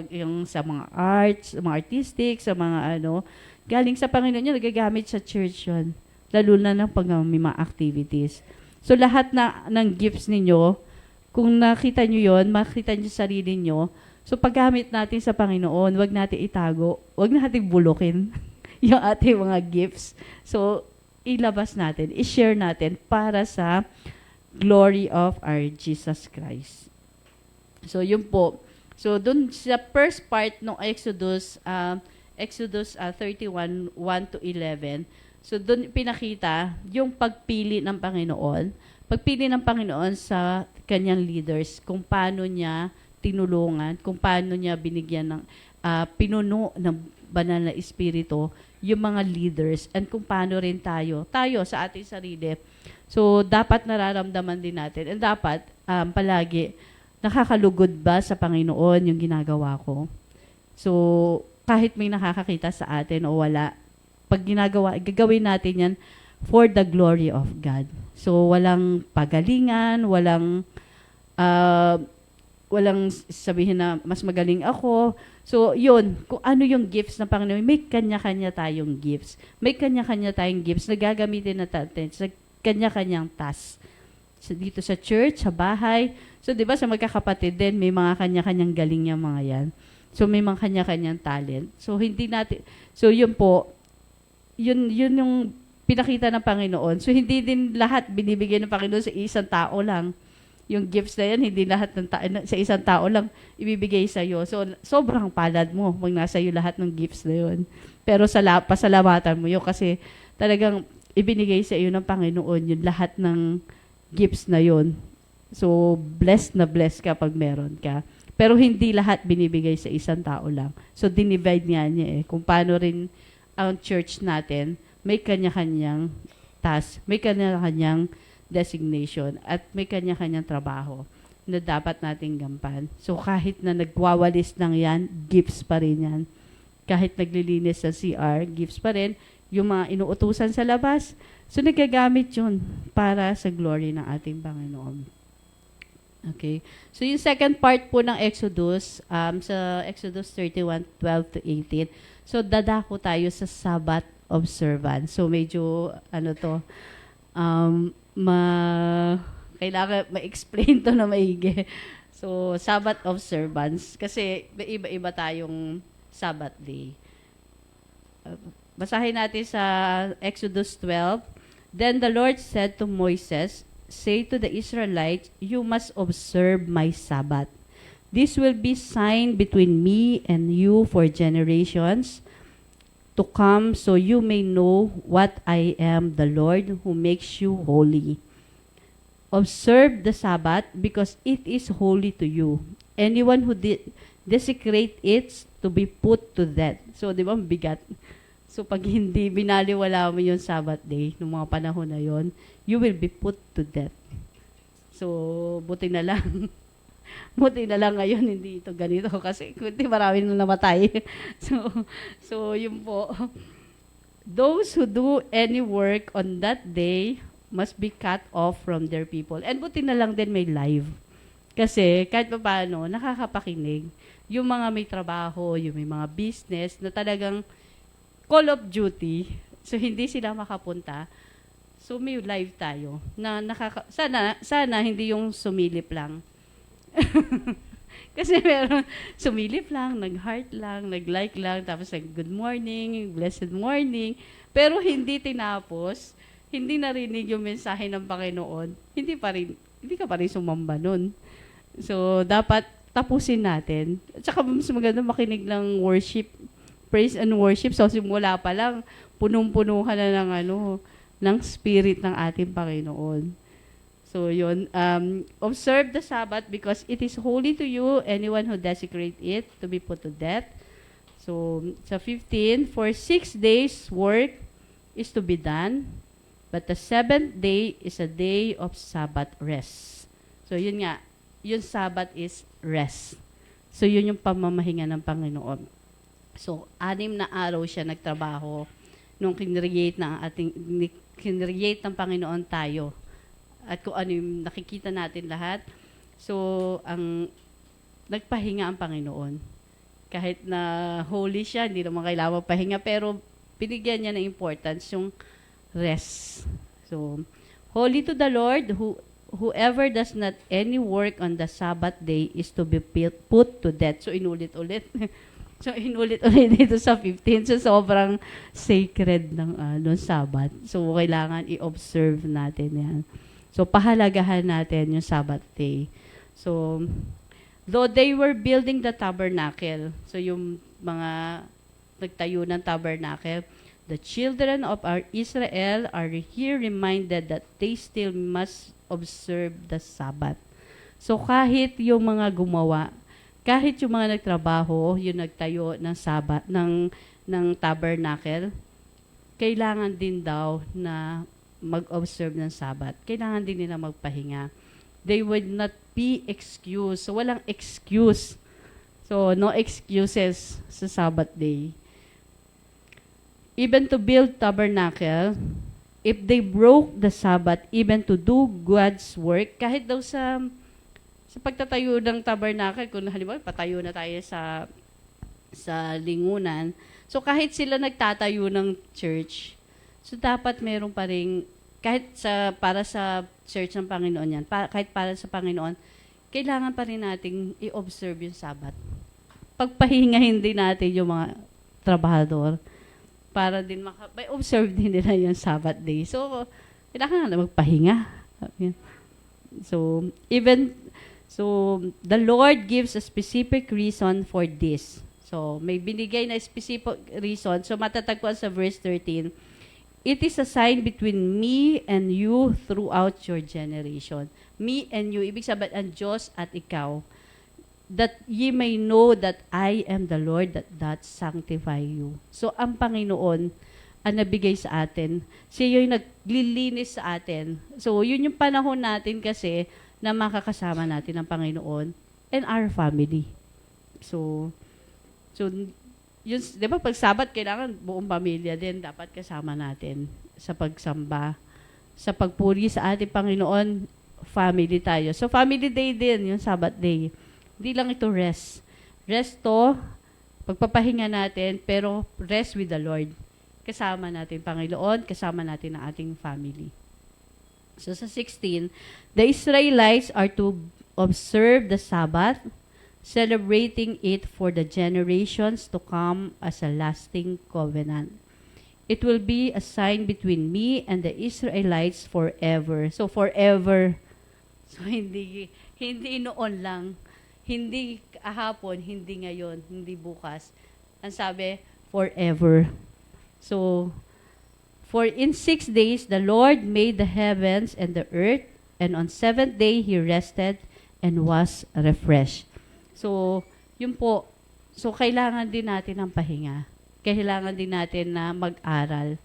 yung sa mga arts, mga artistic, sa mga galing sa Panginoon yun, nagagamit sa church yun. Lalo na ng pag may mga activities. So lahat ng gifts ninyo, kung nakita nyo yun, makita nyo sarili nyo, so paggamit natin sa Panginoon, wag natin itago, wag natin bulukin yung ating mga gifts. So, ilabas natin, i-share natin para sa glory of our Jesus Christ. So, yun po. So, dun sa first part ng Exodus 31, 1-11, so dun pinakita yung pagpili ng Panginoon. Pagpili ng Panginoon sa kanyang leaders, kung paano niya tinulungan, kung paano niya binigyan ng pinuno ng banal na espiritu yung mga leaders, and kung paano rin tayo sa ating sarili. So, dapat nararamdaman din natin, and dapat palagi, nakakalugod ba sa Panginoon yung ginagawa ko? So, kahit may nakakakita sa atin o wala, pag gagawin natin yan for the glory of God. So, walang pagalingan, walang sabihin na mas magaling ako. So, yun, kung ano yung gifts ng Panginoon, may kanya-kanya tayong gifts. May kanya-kanya tayong gifts na gagamitin natin sa kanya-kanyang task. So, dito sa church, sa bahay. So, di ba sa magkakapatid din, may mga kanya-kanyang galing yung mga yan. So, may mga kanya-kanyang talent. So, yun po, yun yung pinakita ng Panginoon. So, hindi din lahat binibigay ng Panginoon sa isang tao lang. Yung gifts na yan, hindi lahat sa isang tao lang ibibigay sa iyo. So, sobrang palad mo pag nasa iyo lahat ng gifts na yun. Pero pasalamatan mo yun kasi talagang ibinigay sa iyo ng Panginoon yung lahat ng gifts na yun. So, blessed na blessed ka pag meron ka. Pero hindi lahat binibigay sa isang tao lang. So, dinivide nga niya kung paano rin ang church natin, may kanya-kanyang task, may kanya-kanyang designation, at may kanya-kanyang trabaho na dapat nating gampan. So, kahit na nagwawalis ng yan, gifts pa rin yan. Kahit naglilinis sa CR, gifts pa rin. Yung mga inuutusan sa labas, so nagagamit yun para sa glory ng ating Panginoon. Okay. So, yung second part po ng Exodus, sa Exodus 31:12 to 18, so dadako tayo sa Sabbath observance. So, medyo, kailangan ma-explain to na maigi. So, Sabbath observance, kasi iba-iba tayong Sabbath day. Basahin natin sa Exodus 12. Then the Lord said to Moses, "Say to the Israelites, you must observe my Sabbath. This will be sign between me and you for generations to come, so you may know what I am, the Lord who makes you holy. Observe the Sabbath because it is holy to you. Anyone who desecrate it to be put to death." So, di ba, bigat? So, pag hindi binaliwala mo yung Sabbath day, nung mga panahon na yon, you will be put to death. So, buti na lang. Buti na lang ngayon, hindi ito ganito. Kasi hindi marami na namatay. So, yun po. Those who do any work on that day must be cut off from their people. And buti na lang din may live. Kasi kahit pa paano, nakakapakinig. Yung mga may trabaho, yung may mga business na talagang call of duty, so hindi sila makapunta. So may live tayo na sana hindi yung sumilip lang. Kasi meron sumilip lang, nag-heart lang, nag-like lang, tapos good morning, blessed morning, pero hindi tinapos, hindi narinig yung mensahe ng Panginoon, hindi ka pa rin sumamba nun. So dapat tapusin natin. At saka mas maganda makinig ng worship, praise and worship. So, simula pa lang, punong-puno ka na ng spirit ng ating Panginoon. So, yun. Observe the Sabbath because it is holy to you. Anyone who desecrate it to be put to death. So, sa 15, for 6 days work is to be done, but the 7th day is a day of Sabbath rest. So, yun nga. Yung Sabbath is rest. So, yun yung pamamahinga ng Panginoon. So, 6 na araw siya nagtrabaho nung kinreate ng Panginoon tayo. At kung ano yung nakikita natin lahat. So, nagpahinga ang Panginoon. Kahit na holy siya, hindi naman kailangan magpahinga, pero binigyan niya ng importance yung rest. So, holy to the Lord, whoever does not any work on the Sabbath day is to be put to death. So, inulit-ulit. So, inulit-ulit dito sa 15. So, sobrang sacred ng Sabbath. So, kailangan i-observe natin yan. So, pahalagahan natin yung Sabbath day. So, though they were building the tabernacle, so yung mga nagtayo ng tabernacle, the children of our Israel are here reminded that they still must observe the Sabbath. So, kahit yung mga gumawa, kahit yung mga nagtrabaho, yung nagtayo ng Sabbath, ng tabernacle, kailangan din daw na mag-observe ng Sabbath. Kailangan din nila magpahinga. They would not be excused. So, walang excuse. So, no excuses sa Sabbath day. Even to build tabernacle, if they broke the Sabbath, even to do God's work, kahit daw sa pagtatayo ng tabernacle, kung halimbawa, patayo na tayo sa lingunan. So, kahit sila nagtatayo ng church, so dapat meron pa rin, kahit para sa church ng Panginoon yan, kahit para sa Panginoon, kailangan pa rin nating i-observe yung Sabbath. Pagpahingahin din natin yung mga trabahador para din observe din nila yung Sabbath day. So, kailangan na magpahinga. So, the Lord gives a specific reason for this. So, may binigay na specific reason. So, matatagpuan sa verse 13, it is a sign between me and you throughout your generation. Me and you, ibig sabihin, ang Diyos at ikaw. that ye may know that I am the Lord that doth sanctify you. So, ang Panginoon ang nabigay sa atin. Siya yung naglilinis sa atin. So, yun yung panahon natin kasi na makakasama natin ang Panginoon and our family. So yun, di ba, pag Sabat, kailangan buong pamilya din dapat kasama natin sa pagsamba, sa pagpuri sa ating Panginoon, family tayo. So, family day din, yung Sabat day. Hindi lang ito rest. Rest to, pagpapahinga natin, pero rest with the Lord. Kasama natin Panginoon, kasama natin ang ating family. So, sa 16, the Israelites are to observe the Sabbath, celebrating it for the generations to come as a lasting covenant. It will be a sign between me and the Israelites forever. So, forever. So, hindi noon lang. Hindi kahapon, hindi ngayon, hindi bukas. Ang sabi, forever. So, for in 6 days, the Lord made the heavens and the earth, and on 7th day, He rested and was refreshed. So, yun po. So, kailangan din natin ng pahinga. Kailangan din natin na mag-aral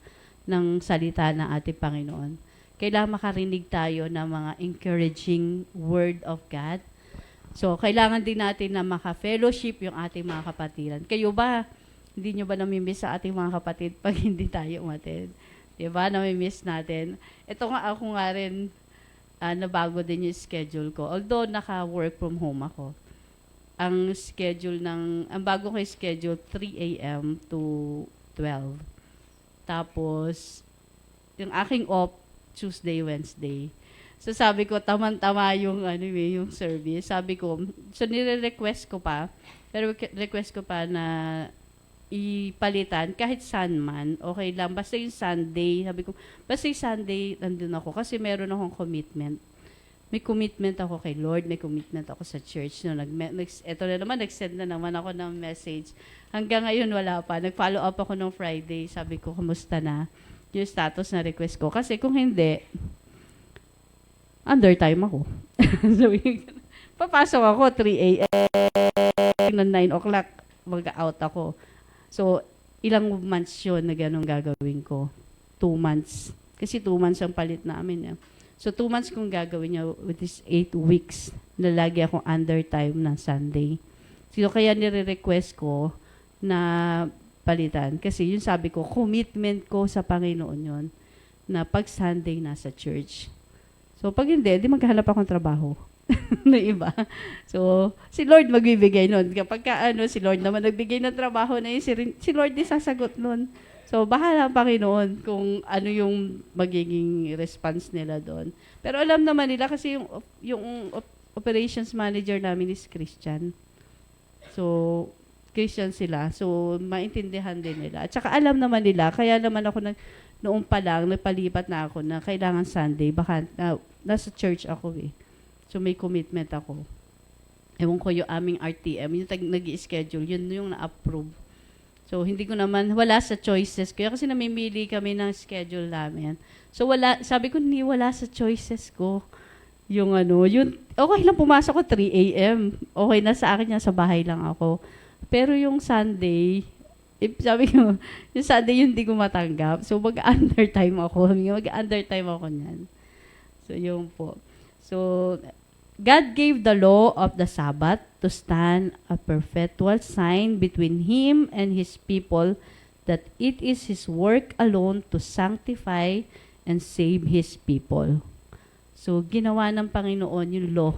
ng salita ng ating Panginoon. Kailangan makarinig tayo ng mga encouraging word of God. So, kailangan din natin na maka-fellowship yung ating mga kapatiran. Kayo ba, hindi nyo ba namimiss sa ating mga kapatid pag hindi tayo umatid? Diba? Namimiss natin. Ito nga ako nga rin, nabago din yung schedule ko. Although naka-work from home ako. Ang bago ko yung schedule, 3 a.m. to 12. Tapos, yung aking off, Tuesday, Wednesday. So sabi ko, tama-tama yung, yung service. Sabi ko, so nire-request ko pa, pero request ko pa na ipalitan, kahit saan man, okay lang. Basta yung Sunday, sabi ko, basta yung Sunday, nandun ako kasi meron akong commitment. May commitment ako kay Lord, may commitment ako sa church. No, ito na naman, nag-send na naman ako ng message. Hanggang ngayon, wala pa. Nag-follow up ako nung Friday. Sabi ko, kumusta na? Yung status na request ko. Kasi kung hindi, under time ako. So, papasok ako 3 a.m. 9 o'clock, mag-out ako. So, ilang months yun na ganun gagawin ko? 2 months. Kasi 2 months ang palit namin. So, 2 months kong gagawin niya with this 8 weeks na lagi akong under time ng Sunday. So, kaya nire-request ko na palitan. Kasi yun sabi ko, commitment ko sa Panginoon yun na pag Sunday nasa church. So, pag hindi, di maghahanap akong trabaho na iba. So, si Lord magbibigay nun. Kapag si Lord naman nagbigay ng trabaho na yun, si Lord di sasagot nun. So, bahala ang Panginoon kung ano yung magiging response nila doon. Pero alam naman nila kasi yung operations manager namin is Christian. So, Christian sila. So, maintindihan din nila. At saka alam naman nila, kaya naman ako noong pa lang, nagpalipat na ako na kailangan Sunday, baka nasa church ako eh. So, may commitment ako. Ewan ko yung aming RTM, yung nag-i-schedule, yun yung na-approve. So, hindi ko naman, wala sa choices ko. Kasi namimili kami ng schedule namin. So, sabi ko, wala sa choices ko. Yung okay lang pumasok ko 3 a.m. Okay na sa akin yan, sa bahay lang ako. Pero yung Sunday, sabi ko, yung Sunday yun hindi ko matanggap. So, mag-undertime ako. Mag-undertime ako niyan. So, yun po. So, God gave the law of the Sabbath to stand a perpetual sign between Him and His people that it is His work alone to sanctify and save His people. So, ginawa ng Panginoon yung law.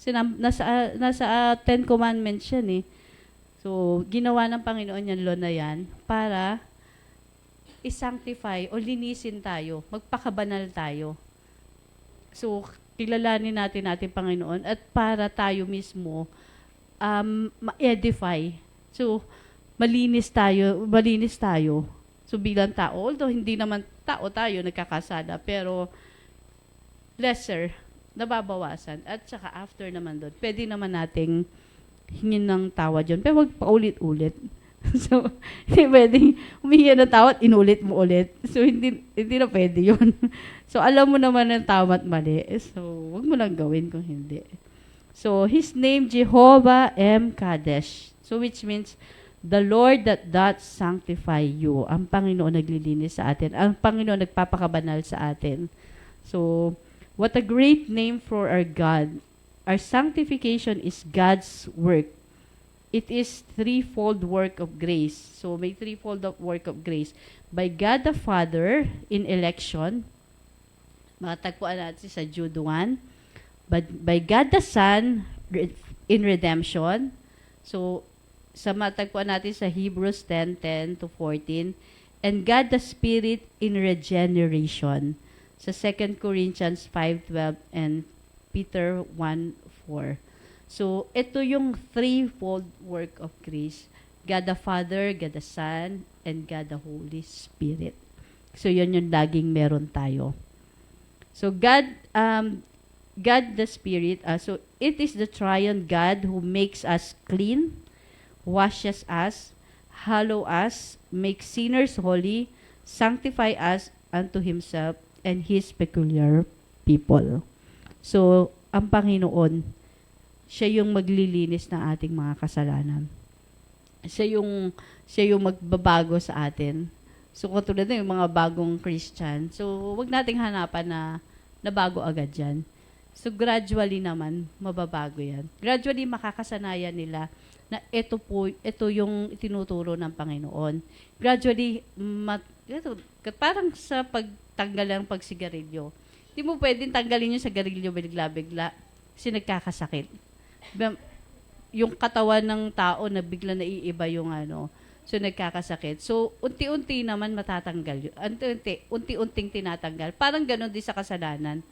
Kasi nasa 10 Commandments yan eh. So, ginawa ng Panginoon yung law na yan para i-sanctify o linisin tayo, magpakabanal tayo. So, kilalanin natin ating Panginoon at para tayo mismo ma-edify. So, malinis tayo. So, bilang tao, although hindi naman tao tayo nagkakasala, pero lesser, nababawasan. At saka after naman doon, pwede naman nating hingin ng tawad yun. Pero wag paulit-ulit. So, hindi pwedeng humingi ng tawad, inulit mo ulit. So, hindi na pwede yun. So, alam mo naman ang tama at mali. So, wag mo lang gawin kung hindi. So, his name, Jehovah M. Kadesh. So, which means, the Lord that doth sanctify you. Ang Panginoon naglilinis sa atin. Ang Panginoon nagpapakabanal sa atin. So, what a great name for our God. Our sanctification is God's work. It is threefold work of grace. So, may threefold of work of grace. By God the Father in election, matagpuan natin sa Jude 1. But by God the Son in redemption. So, sa matagpuan natin sa Hebrews 10:10 to 14. And God the Spirit in regeneration. Sa 2 Corinthians 5:12 and Peter 1:4. So, ito yung threefold work of grace. God the Father, God the Son, and God the Holy Spirit. So, yun yung laging meron tayo. So, God the Spirit, so it is the triune God who makes us clean, washes us, hallow us, makes sinners holy, sanctify us unto Himself and His peculiar people. So, ang Panginoon, siya yung maglilinis ng ating mga kasalanan. Siya yung magbabago sa atin. So, katulad na yung mga bagong Christian. So, wag nating hanapan na bago agad yan. So, gradually naman, mababago yan. Gradually, makakasanayan nila na ito yung tinuturo ng Panginoon. Gradually, parang sa pagtanggal ng pagsigarilyo. Hindi mo pwedeng tanggalin yung sigarilyo bigla-bigla kasi nagkakasakit. Yung katawan ng tao na bigla naiiba yung so nagkakasakit. So, unti-unti naman matatanggal yun. Unti-unting tinatanggal. Parang ganun din sa kasalanan.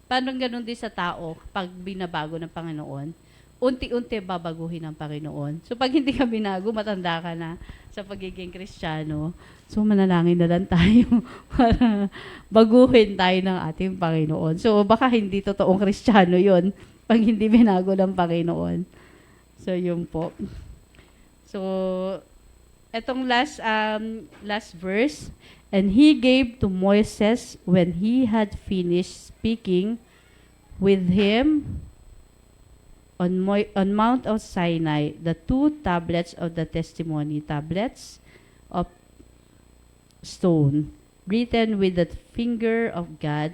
Parang ganun din sa tao pag binabago ng Panginoon. Unti-unti babaguhin ng Panginoon. So, pag hindi ka binago, matanda ka na sa pagiging Kristiyano. So, manalangin na lang tayo para baguhin tayo ng ating Panginoon. So, baka hindi totoong Kristiyano yun pag hindi binago ng Panginoon. So, yun po. So, etong last verse, and He gave to Moses when he had finished speaking with him on Mount of Sinai, the 2 tablets of the testimony, tablets of stone, written with the finger of God.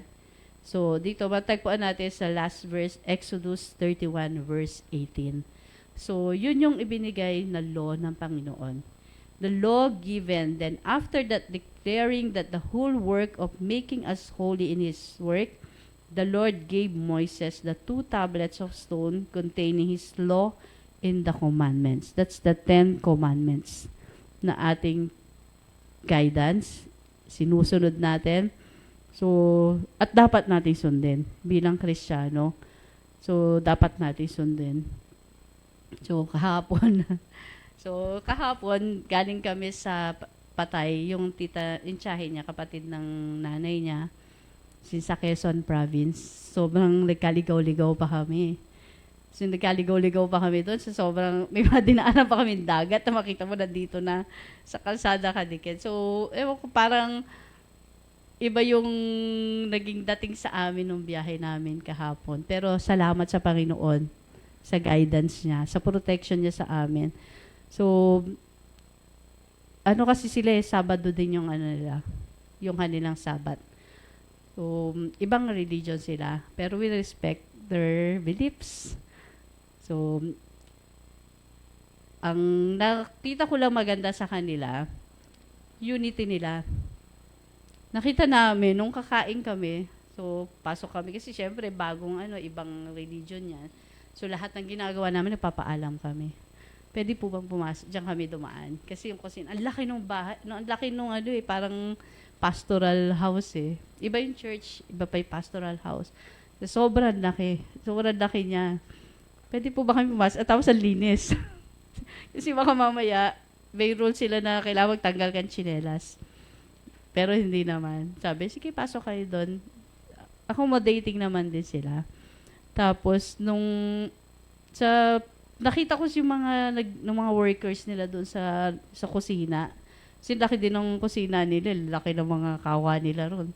So, dito, matagpuan natin sa last verse, Exodus 31, verse 18. So, yun yung ibinigay na law ng Panginoon. The law given, then after that, declaring that the whole work of making us holy in His work, the Lord gave Moses the 2 tablets of stone containing His law in the commandments. That's the 10 commandments na ating guidance. Sinusunod natin. So, at dapat natin sundin bilang Kristiyano. So, dapat natin sundin. So, kahapon, galing kami sa Patay, yung tsahin niya, kapatid ng nanay niya, sa Quezon Province. Sobrang nagkaligaw-ligaw pa kami. So, nagkaligaw-ligaw pa kami doon. So, sobrang, may mga dinaanan pa kami dagat na makita mo na dito na sa kalsada kadikit. So, ewan ko, parang iba yung naging dating sa amin nung biyahe namin kahapon. Pero salamat sa Panginoon sa guidance niya, sa protection niya sa amin. So, kasi sila Sabado din yung nila, yung kanilang Sabat. So, ibang religion sila, pero we respect their beliefs. So, ang nakita ko lang maganda sa kanila, unity nila. Nakita namin, nung kakain kami, so, pasok kami, kasi syempre, bagong ibang religion yan. So, lahat ng ginagawa namin, nagpapaalam kami. Pwede po bang pumasok? Diyan kami dumaan. Kasi yung kusina, ang laki nung bahay, ang laki nung parang pastoral house eh. Iba yung church, iba pa yung pastoral house. So, sobrang laki niya. Pwede po ba kami pumasok? At tapos ang linis. Kasi baka mamaya, may rule sila na kailangan magtanggal kang tsinelas. Pero hindi naman. Sabi, sige, pasok kayo doon. Accommodating naman din sila. Tapos, nakita ko yung mga workers nila doon sa kusina. Kasi laki din ng kusina nila. Laki ng mga kawa nila ron.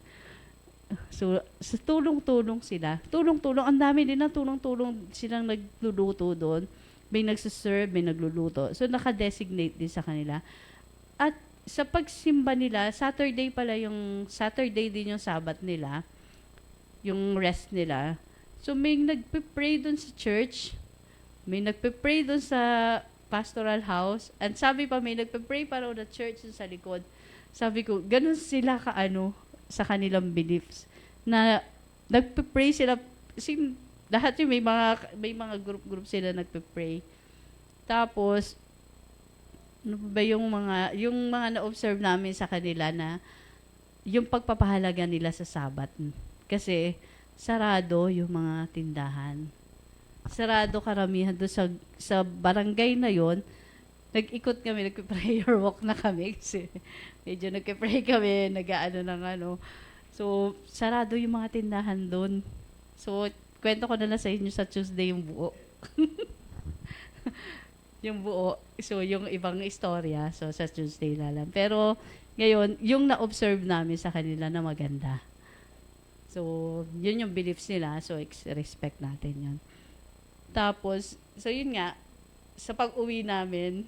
So, sa tulong-tulong sila. Tulong-tulong, ang dami din na tulong-tulong silang nagluluto doon. May nagsaserve, may nagluluto. So, naka-designate din sa kanila. At sa pagsimba nila, Saturday din yung Sabat nila, yung rest nila. So, may nagpe-pray doon sa church, may nagpe-pray doon sa pastoral house, and sabi pa, may nagpe-pray pa raw na church dun sa likod. Sabi ko, ganun sila sa kanilang beliefs, na nagpe-pray sila, kasi lahat yung may mga group sila nagpe-pray. Tapos, ano ba yung mga na-observe namin sa kanila na yung pagpapahalaga nila sa Sabat. Kasi, sarado yung mga tindahan. Sarado karamihan doon sa barangay na yon. Nag-ikot kami, nag-prayer walk na kami kasi medyo nag-pray kami, So, sarado yung mga tindahan doon. So, kwento ko na lang sa inyo sa Tuesday yung buo. Yung buo. So, yung ibang istorya, so sa Tuesday na lang. Pero, ngayon, yung na-observe namin sa kanila na maganda. So, yun yung beliefs nila. So, respect natin yun. Tapos, so yun nga, sa pag-uwi namin,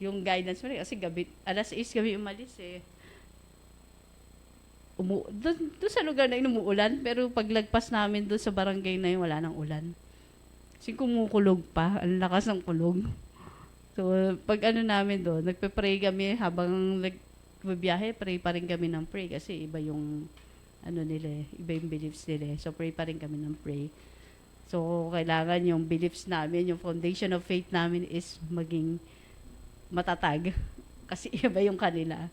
yung guidance mo rin, kasi gabi, 6:00 kami umalis eh. Doon sa lugar na yun, umuulan, pero paglagpas namin doon sa barangay na yun, wala nang ulan. Kasi kumukulog pa, ang lakas ng kulog. So, pag namin doon, nagpe-pray kami habang nagbibiyahe, pray pa rin kami ng pray kasi iba yung iba yung beliefs nila. So, pray pa rin kami ng pray. So, kailangan yung beliefs namin, yung foundation of faith namin is maging matatag. Kasi iba yung kanila.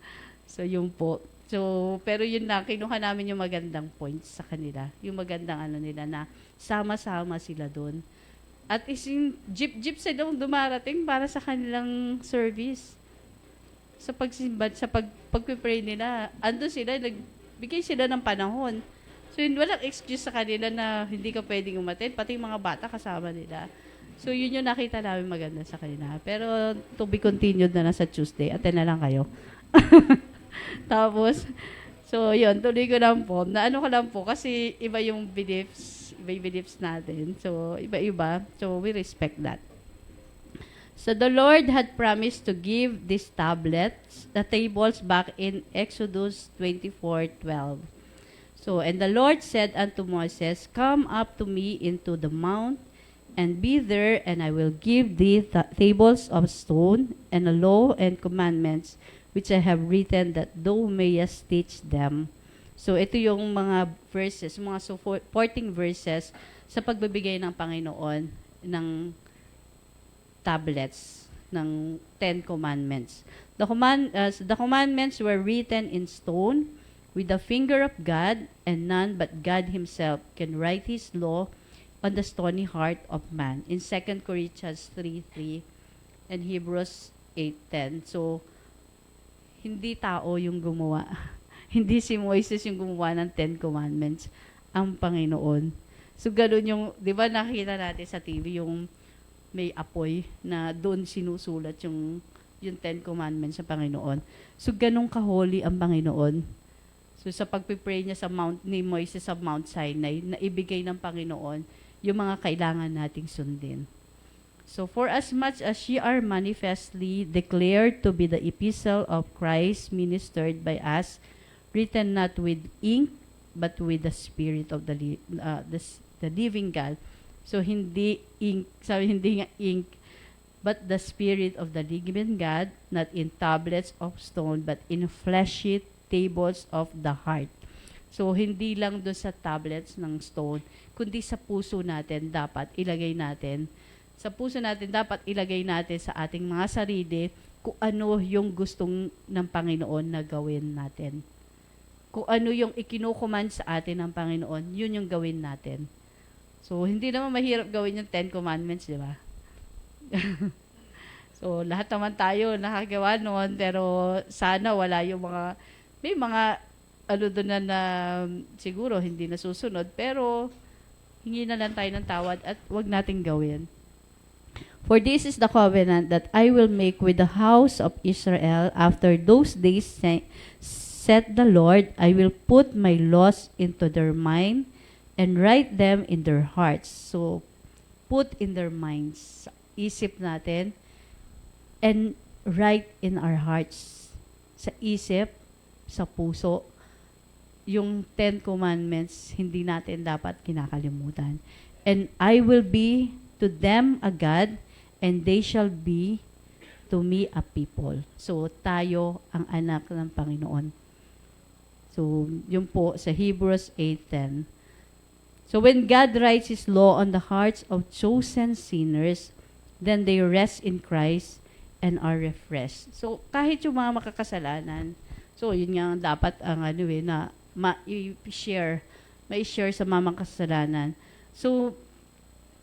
So, yun po. So, pero yun lang, kinuha namin yung magandang points sa kanila. Yung magandang nila na sama-sama sila doon. At yung jeep silang dumarating para sa kanilang service. Sa pagsimba, sa pag-pray nila, andun sila, nagbigay sila ng panahon. So, walang excuse sa kanila na hindi ka pwedeng umattend, pati yung mga bata kasama nila. So, yun yung nakita namin maganda sa kanila. Pero, to be continued na sa Tuesday. Attend na lang kayo. Tapos, so, yun, tuloy ko lang po. Ko lang po, kasi iba yung beliefs natin. So, iba-iba. So, we respect that. So, the Lord had promised to give these tablets, the tables, back in Exodus 24:12. So, and the Lord said unto Moses, Come up to me into the mount, and be there, and I will give thee tables of stone, and a law and commandments, which I have written, that thou mayest teach them. So, ito yung mga verses, mga supporting verses sa pagbibigay ng Panginoon ng tablets, ng 10 Commandments. The commandments were written in stone, with the finger of God, and none but God himself can write his law on the stony heart of man. In 2 Corinthians 3:3 and Hebrews 8:10. So, hindi tao yung gumawa. Hindi si Moises yung gumawa ng 10 Commandments. Ang Panginoon. So, ganun yung, di ba nakita natin sa TV yung may apoy na doon sinusulat yung 10 Commandments sa Panginoon. So, ganun ka-holy ang Panginoon. So, sa pagpipray niya ni Moises sa Mount Sinai, na ibigay ng Panginoon yung mga kailangan nating sundin. So, for as much as ye are manifestly declared to be the epistle of Christ ministered by us, written not with ink, but with the Spirit of the living God. So, hindi ink, hindi nga ink, but the Spirit of the living God, not in tablets of stone, but in fleshy tables of the heart. So, hindi lang doon sa tablets ng stone, kundi sa puso natin dapat ilagay natin. Sa puso natin dapat ilagay natin sa ating mga sarili kung ano yung gustong ng Panginoon na gawin natin. Kung ano yung ikinukuman sa atin ng Panginoon, yun yung gawin natin. So, hindi naman mahirap gawin yung 10 Commandments, di ba? So, lahat naman tayo nakagawa noon, pero sana wala yung may mga doon na siguro hindi nasusunod, pero hingi na lang tayo ng tawad at wag nating gawin. For this is the covenant that I will make with the house of Israel after those days, said the Lord, I will put my laws into their mind and write them in their hearts. So, put in their minds. Sa isip natin, and write in our hearts. Sa isip, sa puso, yung 10 Commandments, hindi natin dapat kinakalimutan. And I will be to them a God, and they shall be to me a people. So, tayo ang anak ng Panginoon. So, yun po sa Hebrews 8:10. So, when God writes His law on the hearts of chosen sinners, then they rest in Christ and are refreshed. So, kahit yung mga makakasalanan, so, yun nga dapat ang na ma-share sa mga makasalanan. So,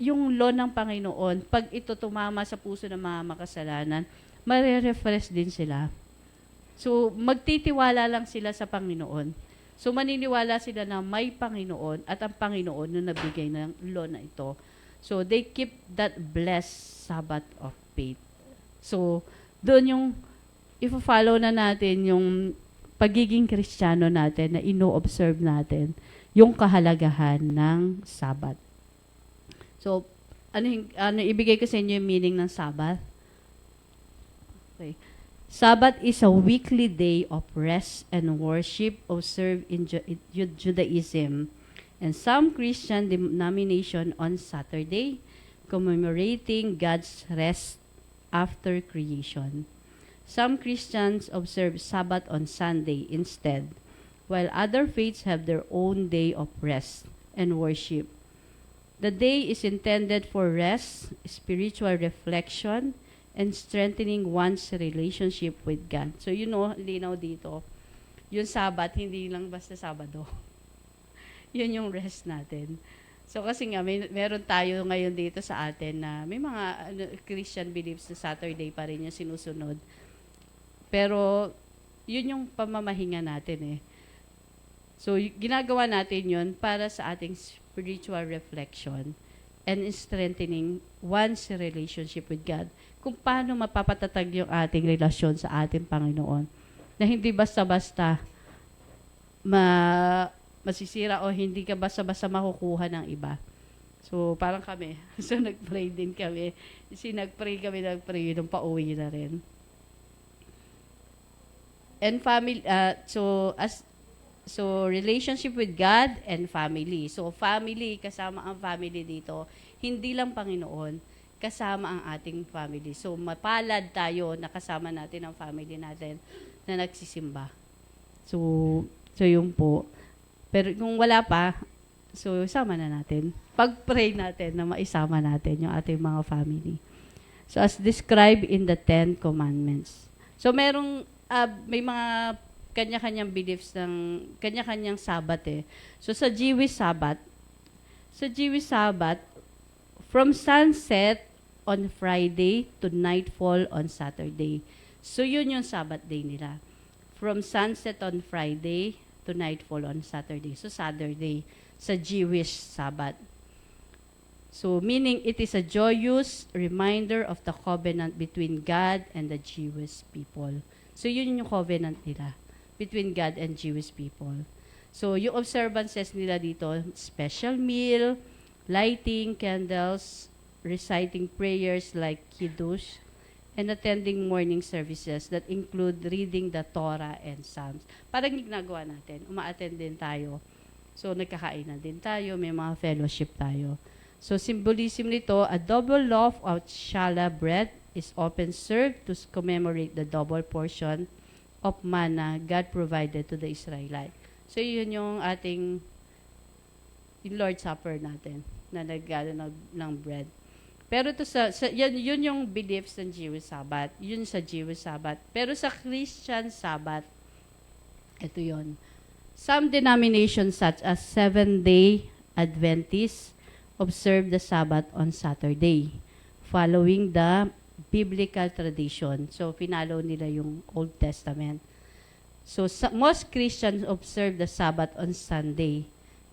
yung law ng Panginoon, pag ito tumama sa puso ng mga makasalanan, mare-refresh din sila. So, magtitiwala lang sila sa Panginoon. So, maniniwala sila na may Panginoon at ang Panginoon na nabigay ng law na ito. So, they keep that blessed Sabbath of faith. So, doon yung i-follow na natin yung pagiging Kristiyano natin na ino-observe natin yung kahalagahan ng Sabbath. So, ano ibigay ko sa inyo yung meaning ng Sabbath? Okay. Sabbath is a weekly day of rest and worship observed in Judaism and some Christian denomination on Saturday, commemorating God's rest after creation. Some Christians observe Sabbath on Sunday instead, while other faiths have their own day of rest and worship. The day is intended for rest, spiritual reflection, and strengthening one's relationship with God. So, linaw dito. Yung Sabbath, hindi lang basta Sabado. Yun yung rest natin. So, kasi nga, meron tayo ngayon dito sa atin na may mga Christian beliefs na Saturday pa rin yung sinusunod. Pero, yun yung pamamahinga natin eh. So, ginagawa natin yun para sa ating spiritual reflection and strengthening one's relationship with God. Kung paano mapapatatag yung ating relasyon sa ating Panginoon. Na hindi basta-basta masisira o hindi ka basta-basta makukuha ng iba. So, parang kami. So, nag-pray din kami. Nag-pray nung pauwi na rin. And family, so relationship with God and family. So, family, kasama ang family dito. Hindi lang Panginoon, kasama ang ating family. So, mapalad tayo na kasama natin ang family natin na nagsisimba. So yun po. Pero kung wala pa, so sama na natin. Pag-pray natin na maisama natin yung ating mga family. So, as described in the 10 Commandments. So, may mga kanya-kanyang beliefs ng kanya-kanyang Sabbath eh. So, sa Jewish Sabbath, from sunset on Friday to nightfall on Saturday. So, yun yung Sabbath day nila. From sunset on Friday to nightfall on Saturday. So, Saturday sa Jewish Sabbath. So, meaning it is a joyous reminder of the covenant between God and the Jewish people. So, yun yung covenant nila between God and Jewish people. So, yung observances nila dito, special meal, lighting candles, reciting prayers like Kiddush, and attending morning services that include reading the Torah and Psalms. Parang ginagawa natin, uma-attend din tayo. So, nagkakainan din tayo, may mga fellowship tayo. So, symbolism nito, a double loaf of challah bread is often served to commemorate the double portion of manna God provided to the Israelites. So, yun yung ating Lord's Supper natin, na nagano ng bread. Pero ito yun yung beliefs ng Jewish Sabbath. Yun sa Jewish Sabbath. Pero sa Christian Sabbath, ito yun. Some denominations such as Seventh-day Adventists observe the Sabbath on Saturday, following the biblical tradition. So, pinalo nila yung Old Testament. So, most Christians observe the Sabbath on Sunday,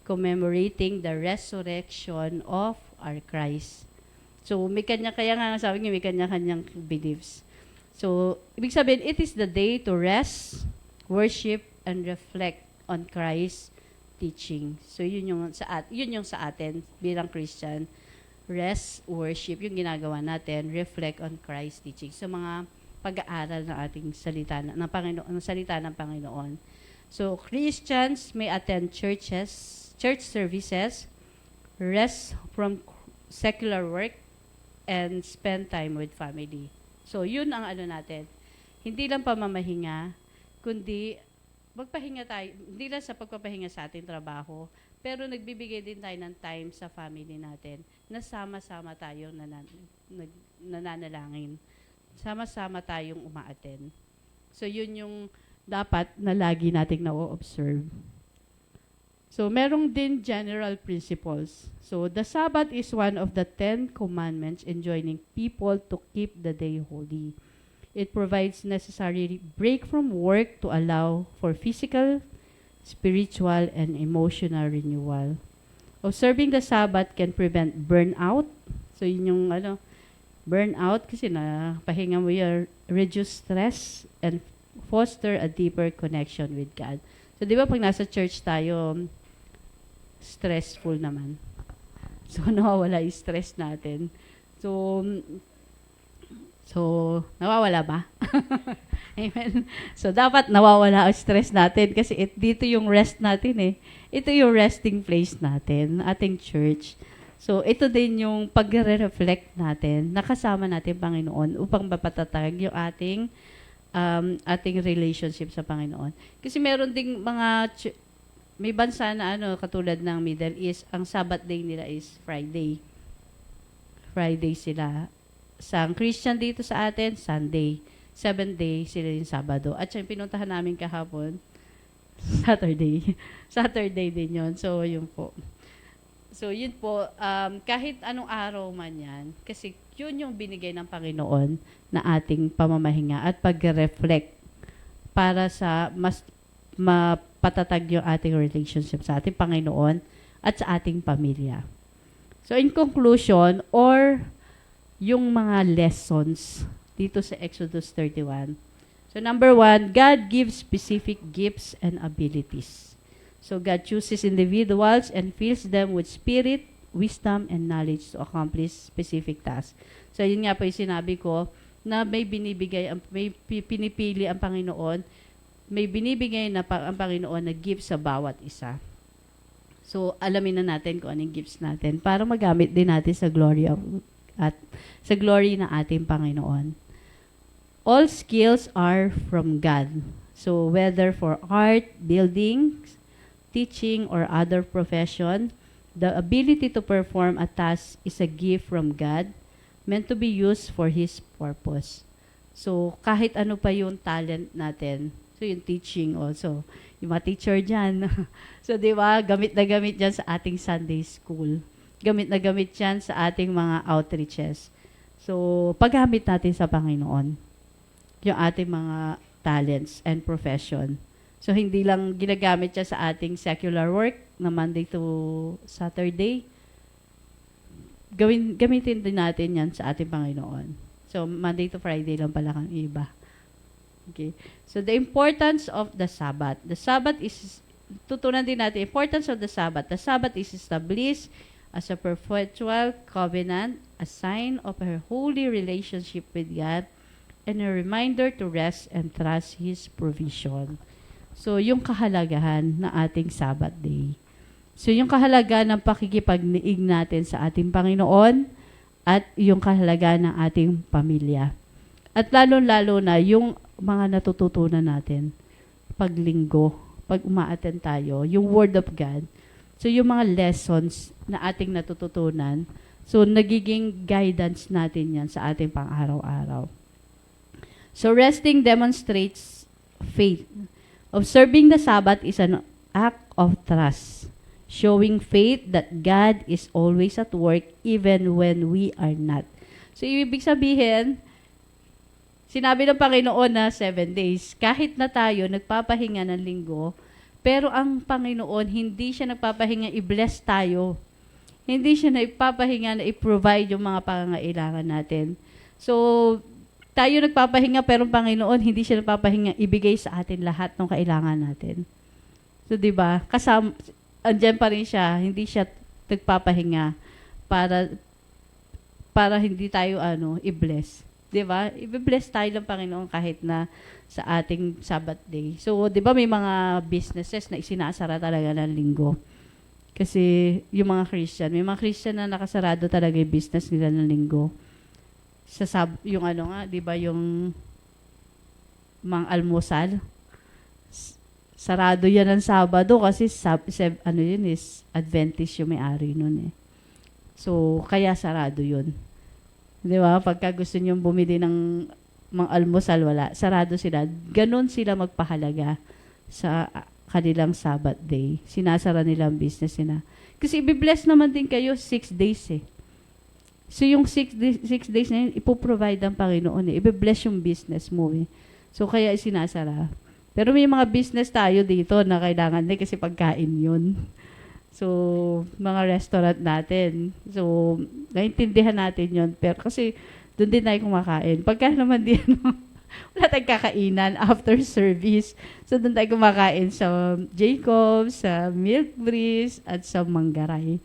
commemorating the resurrection of our Christ. So, kaya nga sabi niya, may kanya-kanyang beliefs. So, ibig sabihin, it is the day to rest, worship, and reflect on Christ's teaching. So yun yung sa atin bilang Christian. Rest, worship, yung ginagawa natin, reflect on Christ's teaching. So mga pag-aaral ng ating salita ng Panginoon, ng salita ng Panginoon. So Christians may attend church services, rest from secular work, and spend time with family. So yun ang natin. Hindi lang pamamahinga, kundi magpahinga tayo, hindi lang sa pagpapahinga sa ating trabaho, pero nagbibigay din tayo ng time sa family natin na sama-sama tayong nananalangin. Sama-sama tayong umaaten. So, yun yung dapat na lagi nating na-observe. So, merong din general principles. So, the Sabbath is one of the 10 commandments enjoining people to keep the day holy. It provides necessary break from work to allow for physical, spiritual, and emotional renewal. Observing the Sabbath can prevent burnout. So, yun yung burnout kasi pahinga mo yung reduce stress and foster a deeper connection with God. So, di ba pag nasa church tayo, stressful naman. So, nawawala yung stress natin. So, nawawala ba? Amen. So, dapat nawawala ang stress natin kasi dito yung rest natin eh. Ito yung resting place natin, ating church. So, ito din yung pagre-reflect natin, nakasama natin Panginoon upang mapatatag yung ating relationship sa Panginoon. Kasi meron ding may bansa na katulad ng Middle East, ang Sabbath day nila is Friday. Friday sila. Sa Christian dito sa atin, Sunday. 7 days sila yung Sabado. At yung pinuntahan namin kahapon, Saturday. Saturday din yun. So, yun po. So, yun po, kahit anong araw man yan, kasi yun yung binigay ng Panginoon na ating pamamahinga at pag-reflect para sa mas mapatatag yung ating relationship sa ating Panginoon at sa ating pamilya. So, in conclusion, yung mga lessons dito sa Exodus 31. So, number 1, God gives specific gifts and abilities. So, God chooses individuals and fills them with spirit, wisdom, and knowledge to accomplish specific tasks. So, yun nga po yung sinabi ko, na may pinipili ang Panginoon, may binibigay na ang Panginoon na gifts sa bawat isa. So, alamin na natin kung anong gifts natin para magamit din natin sa glory ng ating Panginoon. All skills are from God. So, whether for art, building, teaching, or other profession, the ability to perform a task is a gift from God meant to be used for His purpose. So, kahit ano pa yung talent natin, so yung teaching also, yung mga teacher dyan, so di ba, gamit na gamit dyan sa ating Sunday school. Gamit na gamit dyan sa ating mga outreaches. So, paggamit natin sa Panginoon, yung ating mga talents and profession. So, hindi lang ginagamit siya sa ating secular work na Monday to Saturday. Gamitin din natin yan sa ating Panginoon. So, Monday to Friday lang pala kang iba. Okay. So, the importance of the Sabbath. The Sabbath is, tutunan din natin, importance of the Sabbath. The Sabbath is established as a perpetual covenant, a sign of a holy relationship with God, and a reminder to rest and trust His provision. So, yung kahalagahan na ating Sabbath day. So, yung kahalagahan ng pakikipagniig natin sa ating Panginoon at yung kahalagahan ng ating pamilya. At lalo-lalo na yung mga natututunan natin paglinggo, pag umaaten tayo, yung Word of God. So, yung mga lessons na ating natututunan, so, nagiging guidance natin yan sa ating pang-araw-araw. So, resting demonstrates faith. Observing the Sabbath is an act of trust, showing faith that God is always at work even when we are not. So, ibig sabihin, sinabi ng Panginoon na 7 days. Kahit na tayo nagpapahinga ng linggo, pero ang Panginoon, hindi siya nagpapahinga i-bless tayo. Hindi siya nagpapahinga na i-provide yung mga pangangailangan natin. So, tayo nagpapahinga pero ang Panginoon hindi siya nagpapahinga ibigay sa atin lahat ng kailangan natin. So 'di ba? Kasama andyan pa rin siya, hindi siya nagpapahinga para hindi tayo i-bless. 'Di ba? I-bless tayo ng Panginoon kahit na sa ating Sabbath day. So 'di ba may mga businesses na isinasara talaga ng linggo. Kasi yung mga Christian, may mga Christian na nakasarado talaga yung business nila ng linggo. Yung 'di ba yung mga almusal, sarado yan ng Sabado kasi yun is Adventist yung may-ari nun eh. So, kaya sarado yun. Di ba? Pagka gusto nyo bumili ng mga almusal, wala. Sarado sila. Ganon sila magpahalaga sa kanilang Sabbath day. Sinasara nila ang business nila. Kasi ibibless naman din kayo 6 days eh. So, yung 6 days na yun, ipoprovide ang Panginoon eh. Ibibless yung business mo eh. So, kaya sinasara. Pero may mga business tayo dito na kailangan din kasi pagkain yun. So, mga restaurant natin. So, naintindihan natin yun. Pero kasi, doon din tayo kumakain. Pagka naman din, wala tayong kakainan after service. So, doon tayo kumakain sa Jacob's, sa Milk Breeze, at sa Manggaray.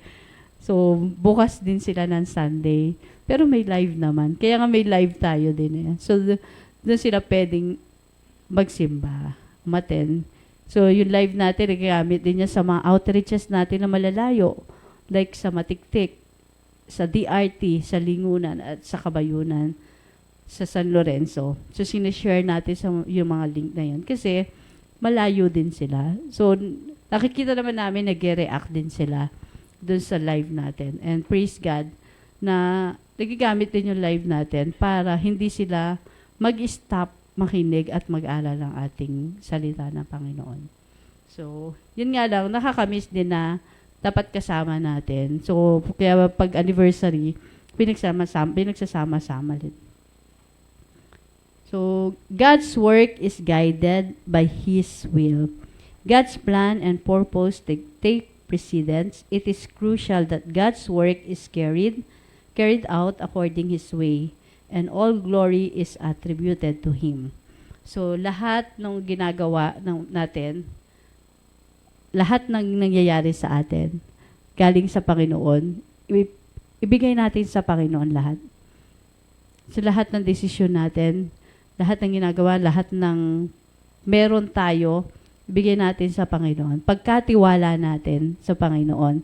So, bukas din sila ng Sunday. Pero may live naman. Kaya nga may live tayo din eh. So, doon sila pwedeng magsimba, umaten. So, yung live natin, nagamit din niya sa mga outreaches natin na malalayo. Like sa Matiktik, sa DRT, sa Lingunan, at sa Kabayunan, sa San Lorenzo. So, sinishare natin sa yung mga link na yun. Kasi, malayo din sila. So, nakikita naman namin, nag-react din sila dun sa live natin. And praise God na nagigamit din yung live natin para hindi sila mag-stop makinig at mag-aral ng ating salita ng Panginoon. So, yun nga lang, nakakamiss din na dapat kasama natin. So, kaya pag anniversary, pinagsasama-sama din. So, God's work is guided by His will. God's plan and purpose take precedence. It is crucial that God's work is carried out according His way, and all glory is attributed to Him. So, lahat ng ginagawa natin, lahat ng nangyayari sa atin, galing sa Panginoon, ibigay natin sa Panginoon lahat. So, lahat ng desisyon natin, lahat ng ginagawa, lahat ng meron tayo, ibigay natin sa Panginoon. Pagkatiwala natin sa Panginoon.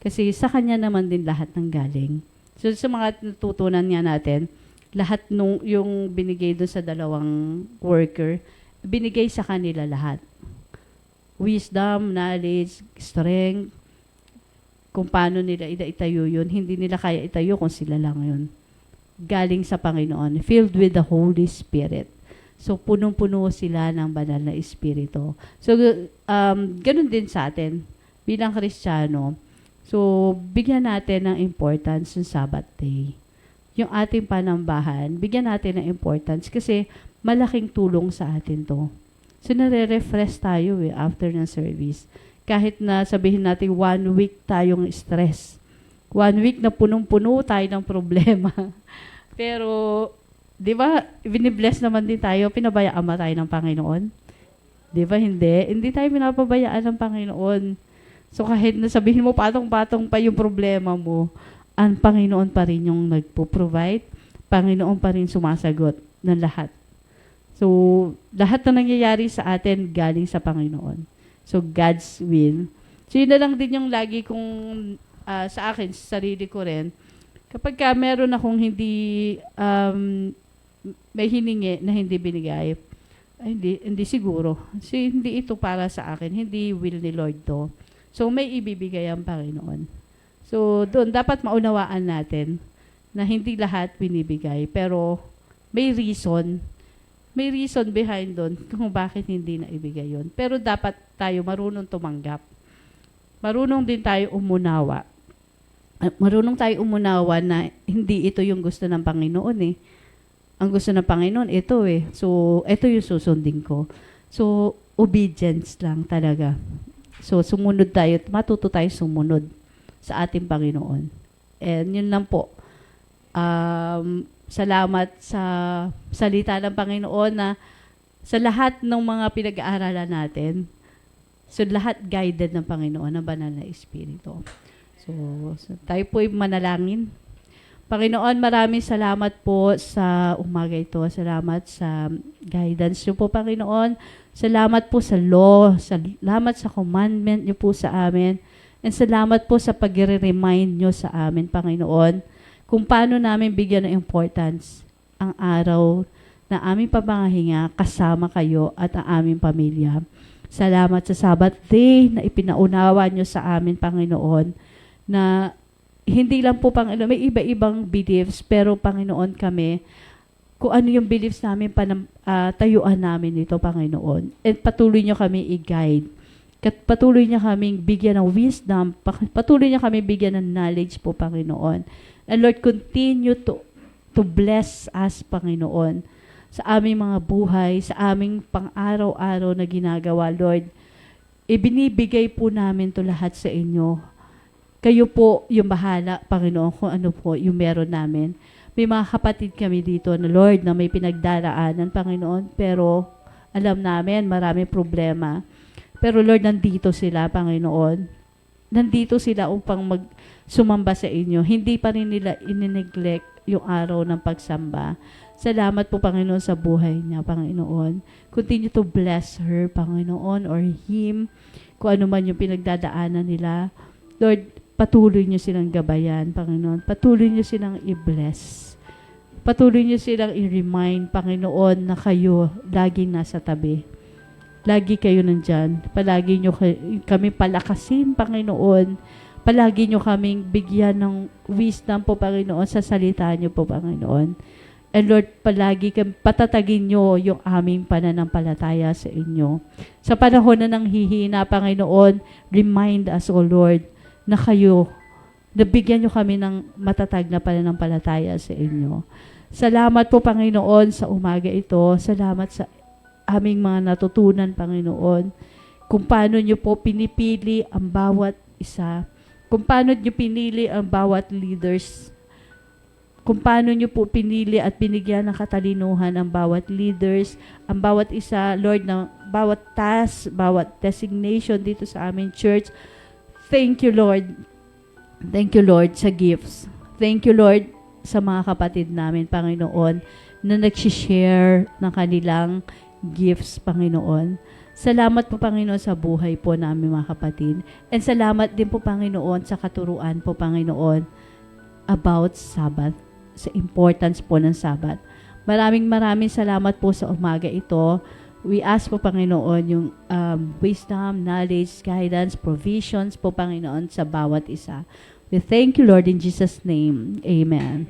Kasi sa Kanya naman din lahat ng galing. So, sa mga natutunan niya natin, lahat yung binigay doon sa dalawang worker, binigay sa kanila lahat. Wisdom, knowledge, strength, kung paano nila itayo yun. Hindi nila kaya itayo kung sila lang yun. Galing sa Panginoon, filled with the Holy Spirit. So, punong-puno sila ng banal na Espiritu. So, ganun din sa atin bilang Kristiyano. So, bigyan natin ng importance ng Sabbath day. Yung ating panambahan, bigyan natin ng importance kasi malaking tulong sa atin to. So, nare-refresh tayo after ng service. Kahit na sabihin natin 1 week tayong stress. 1 week na punong-puno tayo ng problema. Pero, di ba, binibless naman din tayo, pinabayaan ba tayo ng Panginoon? Di ba, hindi? Hindi tayo pinapabayaan ng Panginoon. So, kahit nasabihin mo, patong-patong pa yung problema mo, ang Panginoon pa rin yung nagpo-provide, Panginoon pa rin sumasagot ng lahat. So, lahat na nangyayari sa atin, galing sa Panginoon. So, God's will. So, yun na lang din yung lagi kong, sa akin, sa sarili ko rin, kapag meron akong hindi, may hiningi na hindi binigay, ay, hindi siguro. Kasi hindi ito para sa akin. Hindi will ni Lord to. So, may ibibigay ang Panginoon. So, doon dapat maunawaan natin na hindi lahat binibigay. Pero, may reason. May reason behind doon kung bakit hindi na ibigay yun. Pero dapat tayo marunong tumanggap. Marunong din tayo umunawa. Marunong tayo umunawa na hindi ito yung gusto ng Panginoon eh. Ang gusto ng Panginoon, ito eh. So, ito yung susundin ko. So, obedience lang talaga. So, sumunod tayo, matuto tayo sumunod sa ating Panginoon. And yun lang po. salamat sa salita ng Panginoon na sa lahat ng mga pinag-aaralan natin, so lahat guided ng Panginoon, ng banal na Espiritu. So tayo po'y manalangin. Panginoon, maraming salamat po sa umaga ito. Salamat sa guidance niyo po, Panginoon. Salamat po sa law. Salamat sa commandment niyo po sa amin. And salamat po sa pag-remind niyo sa amin, Panginoon, kung paano namin bigyan ng importance ang araw na aming pamangahinga kasama kayo at ang aming pamilya. Salamat sa Sabbath day na ipinaunawa niyo sa amin, Panginoon, na hindi lang po, Panginoon, may iba-ibang beliefs, pero Panginoon kami, kung ano yung beliefs namin, tayuan namin ito, Panginoon. At patuloy niyo kami i-guide. Patuloy niyo kaming bigyan ng wisdom, patuloy niyo kami bigyan ng knowledge po, Panginoon. And Lord, continue to bless us, Panginoon, sa aming mga buhay, sa aming pang-araw-araw na ginagawa, Lord. Ibinibigay po namin to lahat sa inyo. Kayo po yung bahala, Panginoon, kung ano po yung meron namin. May mga kapatid kami dito na, Lord, na may pinagdaraanan, Panginoon, pero alam namin maraming problema. Pero Lord, nandito sila, Panginoon. Nandito sila upang sumamba sa inyo. Hindi pa rin nila inineglect yung araw ng pagsamba. Salamat po, Panginoon, sa buhay niya, Panginoon. Continue to bless her, Panginoon, or him, kung ano man yung pinagdadaanan nila. Lord, patuloy niyo silang gabayan, Panginoon. Patuloy niyo silang i-bless. Patuloy niyo silang i-remind, Panginoon, na kayo laging nasa tabi. Lagi kayo nandyan. Palagi niyo kami palakasin, Panginoon. Palagi niyo kaming bigyan ng wisdom po, Panginoon, sa salita niyo po, Panginoon. And Lord, palagi patatagin niyo yung aming pananampalataya sa inyo. Sa panahon na nang hihina, Panginoon, remind us, O Lord, na kayo, nabigyan niyo kami ng matatag na pananampalataya sa inyo. Salamat po, Panginoon, sa umaga ito. Salamat sa aming mga natutunan, Panginoon, kung paano niyo po pinipili ang bawat isa, kung paano niyo pinili ang bawat leaders, kung paano niyo po pinili at binigyan ng katalinuhan ang bawat leaders, ang bawat isa, Lord, ng bawat task, bawat designation dito sa aming church. Thank you, Lord. Thank you, Lord, sa gifts. Thank you, Lord, sa mga kapatid namin, Panginoon, na nagsishare ng kanilang gifts, Panginoon. Salamat po, Panginoon, sa buhay po namin, mga kapatid. And salamat din po, Panginoon, sa katuruan po, Panginoon, about Sabbath, sa importance po ng Sabbath. Maraming salamat po sa umaga ito. We ask po, Panginoon, yung wisdom, knowledge, guidance, provisions po, Panginoon, sa bawat isa. We thank you, Lord, in Jesus' name. Amen.